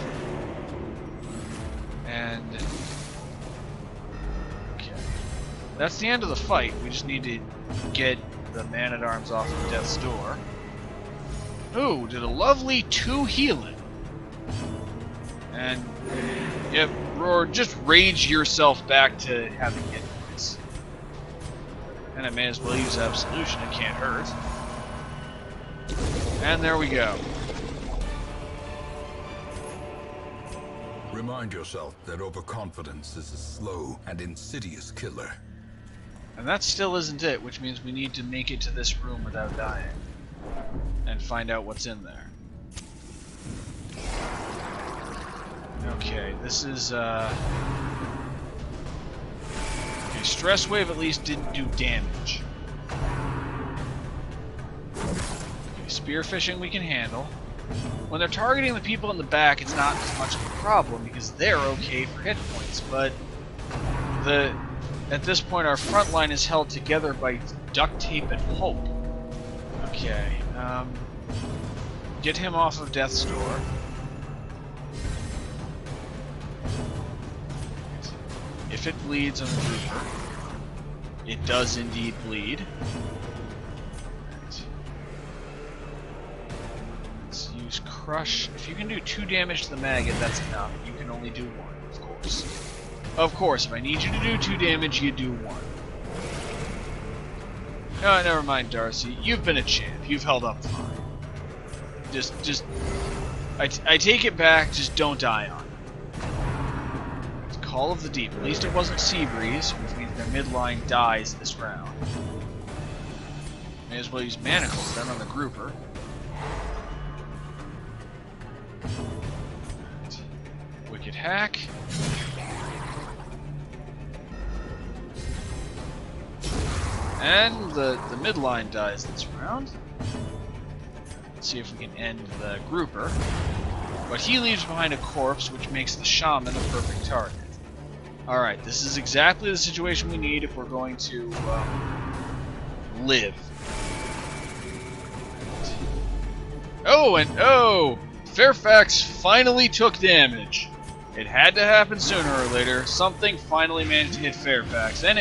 And... okay. That's the end of the fight. We just need to get the Man-at-Arms off of death's door. Ooh, did a lovely 2 healing. And... yep, Roar, just rage yourself back to having hit points. And I may as well use Absolution, it can't hurt. And there we go. Remind yourself that overconfidence is a slow and insidious killer. And that still isn't it, which means we need to make it to this room without dying. And find out what's in there. Okay, this is, okay, Stress Wave at least didn't do damage. Okay, Spearfishing we can handle. When they're targeting the people in the back, it's not as much of a problem because they're okay for hit points, but at this point our front line is held together by duct tape and hope. Okay, get him off of death's door. If it bleeds on the Trooper, it does indeed bleed. Let's use Crush. If you can do 2 damage to the maggot, that's enough. You can only do 1, of course. Of course, if I need you to do 2 damage, you do 1. Oh, never mind, Darcy. You've been a champ. You've held up fine. I take it back, just don't die on it. Call of the Deep. At least it wasn't Seabreeze, which means their midline dies this round. May as well use Manacles then on the Grouper. Wicked Hack. And the midline dies this round. Let's see if we can end the Grouper. But he leaves behind a corpse, which makes the Shaman a perfect target. Alright, this is exactly the situation we need if we're going to live. Oh, and oh! Fairfax finally took damage. It had to happen sooner or later. Something finally managed to hit Fairfax, and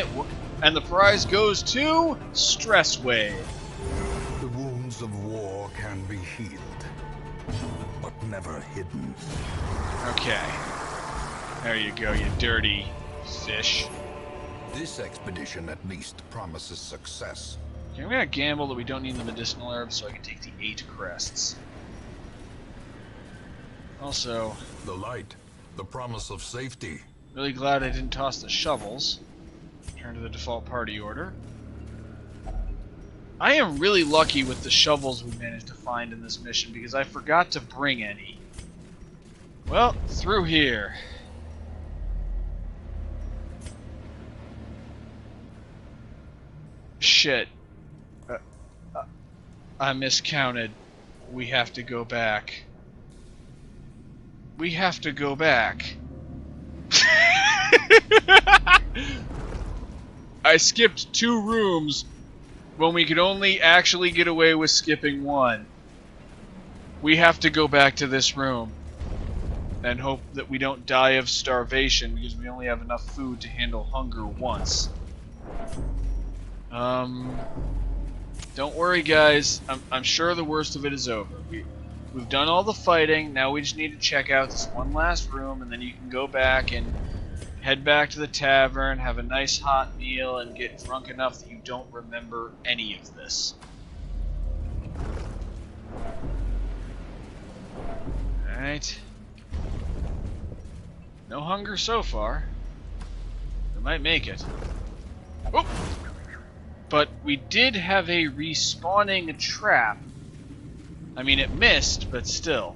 the prize goes to Stress Wave. The wounds of war can be healed, but never hidden. Okay. There you go, you dirty fish. This expedition at least promises success. Okay, I'm gonna gamble that we don't need the medicinal herbs so I can take the 8 crests. Also, The light, the promise of safety. really glad I didn't toss the shovels. Turn to the default party order. I am really lucky with the shovels we managed to find in this mission because I forgot to bring any. Well, through here. Shit. I miscounted. We have to go back. We have to go back. I skipped 2 rooms when we could only actually get away with skipping 1. We have to go back to this room and hope that we don't die of starvation because we only have enough food to handle hunger once. Don't worry, guys. I'm sure the worst of it is over. We've done all the fighting. Now we just need to check out this one last room, and then you can go back and head back to the tavern, have a nice hot meal, and get drunk enough that you don't remember any of this. Alright. No hunger so far. We might make it. Oh! But we did have a respawning trap. I mean, it missed, but still.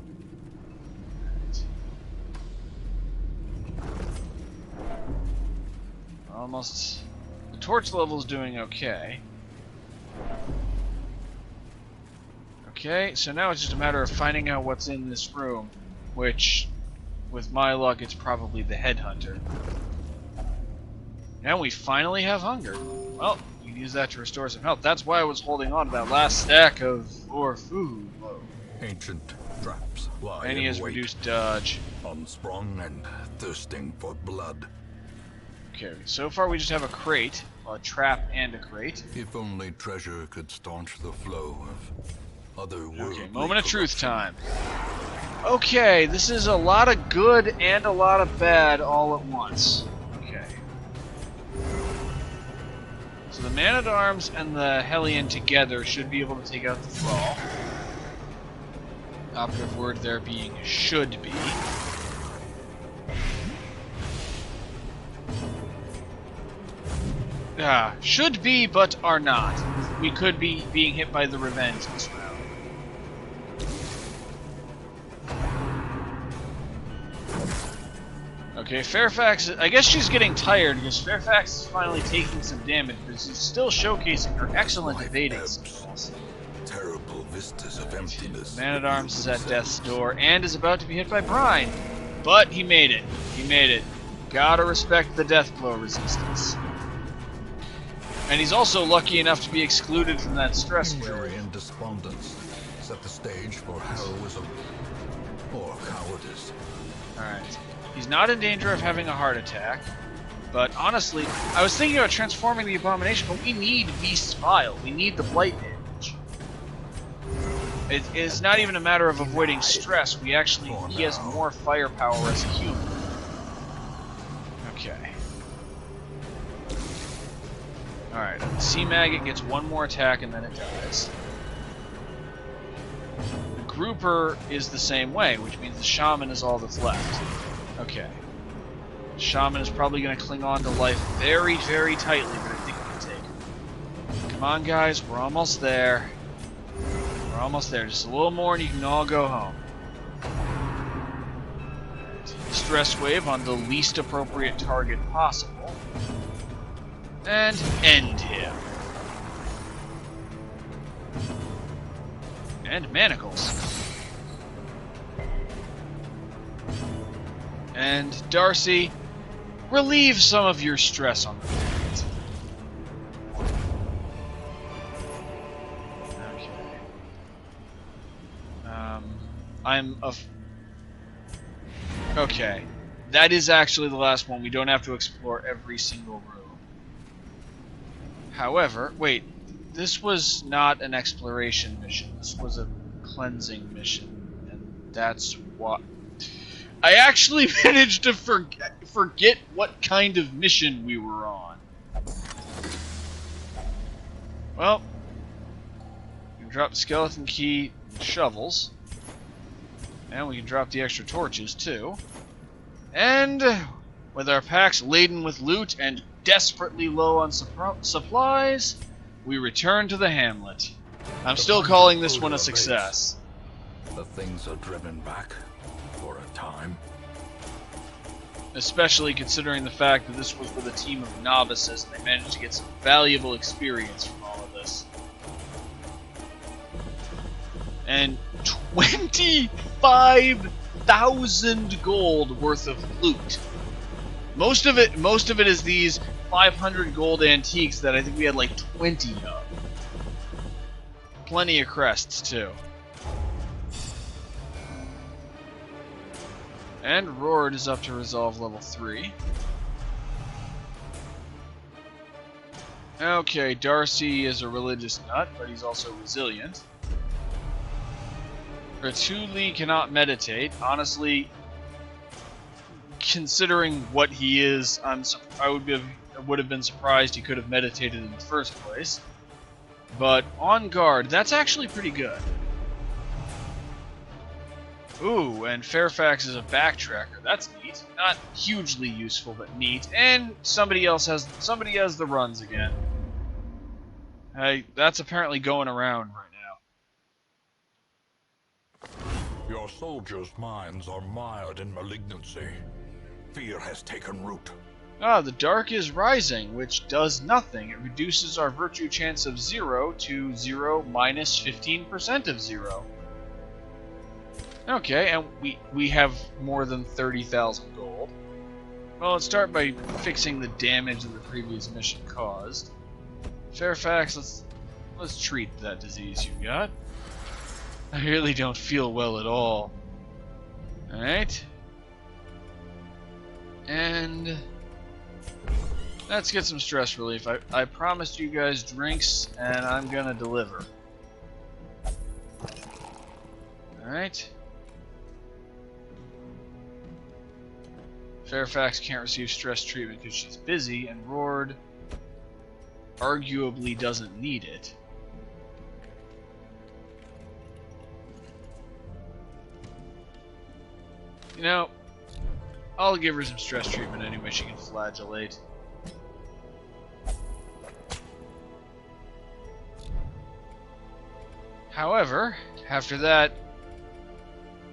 Almost. The torch level's doing okay. Okay, so now it's just a matter of finding out what's in this room, which, with my luck, it's probably the headhunter. And we finally have hunger. Well, you can use that to restore some health. That's why I was holding on to that last stack of food. Whoa. Ancient traps lie And he in has wait, reduced dodge. unsprung and thirsting for blood. Okay, so far we just have a crate, a trap and a crate. If only treasure could staunch the flow of otherworldly Okay, moment of truth corruption. time. Okay, this is a lot of good and a lot of bad all at once. Okay. So the Man-at-Arms and the Hellion together should be able to take out the Thrall. Operative word there being should be. Should be, but are not. We could be being hit by the Revenge this round. Okay, Fairfax, I guess she's getting tired because Fairfax is finally taking some damage, but she's still showcasing her excellent evading skills. Terrible vistas of emptiness. Man-at-Arms is at death's door and is about to be hit by Brine. But he made it. He made it. Gotta respect the death blow resistance. And he's also lucky enough to be excluded from that stress Injury and despondence set the stage for heroism or cowardice. Alright. He's not in danger of having a heart attack. But honestly, I was thinking about transforming the Abomination, but we need Beast's Vial. We need the blight damage. It is not even a matter of avoiding stress. He has more firepower as a human. Okay. Alright, the Sea Maggot gets one more attack and then it dies. The Grouper is the same way, which means the Shaman is all that's left. Okay. The Shaman is probably going to cling on to life very, very tightly, but I think we can take it. Come on, guys, we're almost there. We're almost there. Just a little more and you can all go home. Stress wave on the least appropriate target possible. And end him. And manacles. And Darcy, relieve some of your stress on the planet. Okay. Okay. That is actually the last one. We don't have to explore every single room. However, wait. This was not an exploration mission. This was a cleansing mission. And that's what... I actually managed to forget what kind of mission we were on. Well, we can drop the skeleton key shovels. And we can drop the extra torches, too. And with our packs laden with loot and desperately low on supplies, we return to the hamlet. I'm still calling this one a success. The things are driven back for a time. Especially considering the fact that this was with a team of novices and they managed to get some valuable experience from all of this. And 25,000 gold worth of loot. Most of it is these 500 gold antiques that I think we had like 20 of. Plenty of crests too. And Roard is up to resolve level 3. Okay, Darcy is a religious nut, but he's also resilient. Ratuli cannot meditate. Honestly, considering what he is, I would have been surprised he could have meditated in the first place. But on guard, that's actually pretty good. Ooh, and Fairfax is a backtracker. That's neat. Not hugely useful, but neat. And somebody has the runs again. Hey, that's apparently going around right now. Your soldiers' minds are mired in malignancy. Fear has taken root. Ah, the dark is rising, which does nothing. It reduces our virtue chance of 0 to 0 minus 15% of 0. Okay, and we have more than 30,000 gold. Well, let's start by fixing the damage that the previous mission caused. Fairfax, let's treat that disease you got. I really don't feel well at all. Alright. And let's get some stress relief. I promised you guys drinks, and I'm gonna deliver. Alright. Fairfax can't receive stress treatment because she's busy, and Roard arguably doesn't need it. You know, I'll give her some stress treatment anyway, she can flagellate. However, after that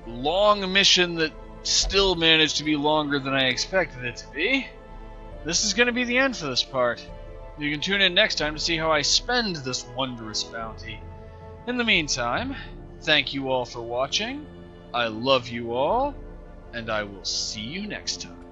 long mission that still managed to be longer than I expected it to be, this is going to be the end for this part. You can tune in next time to see how I spend this wondrous bounty. In the meantime, thank you all for watching, I love you all, and I will see you next time.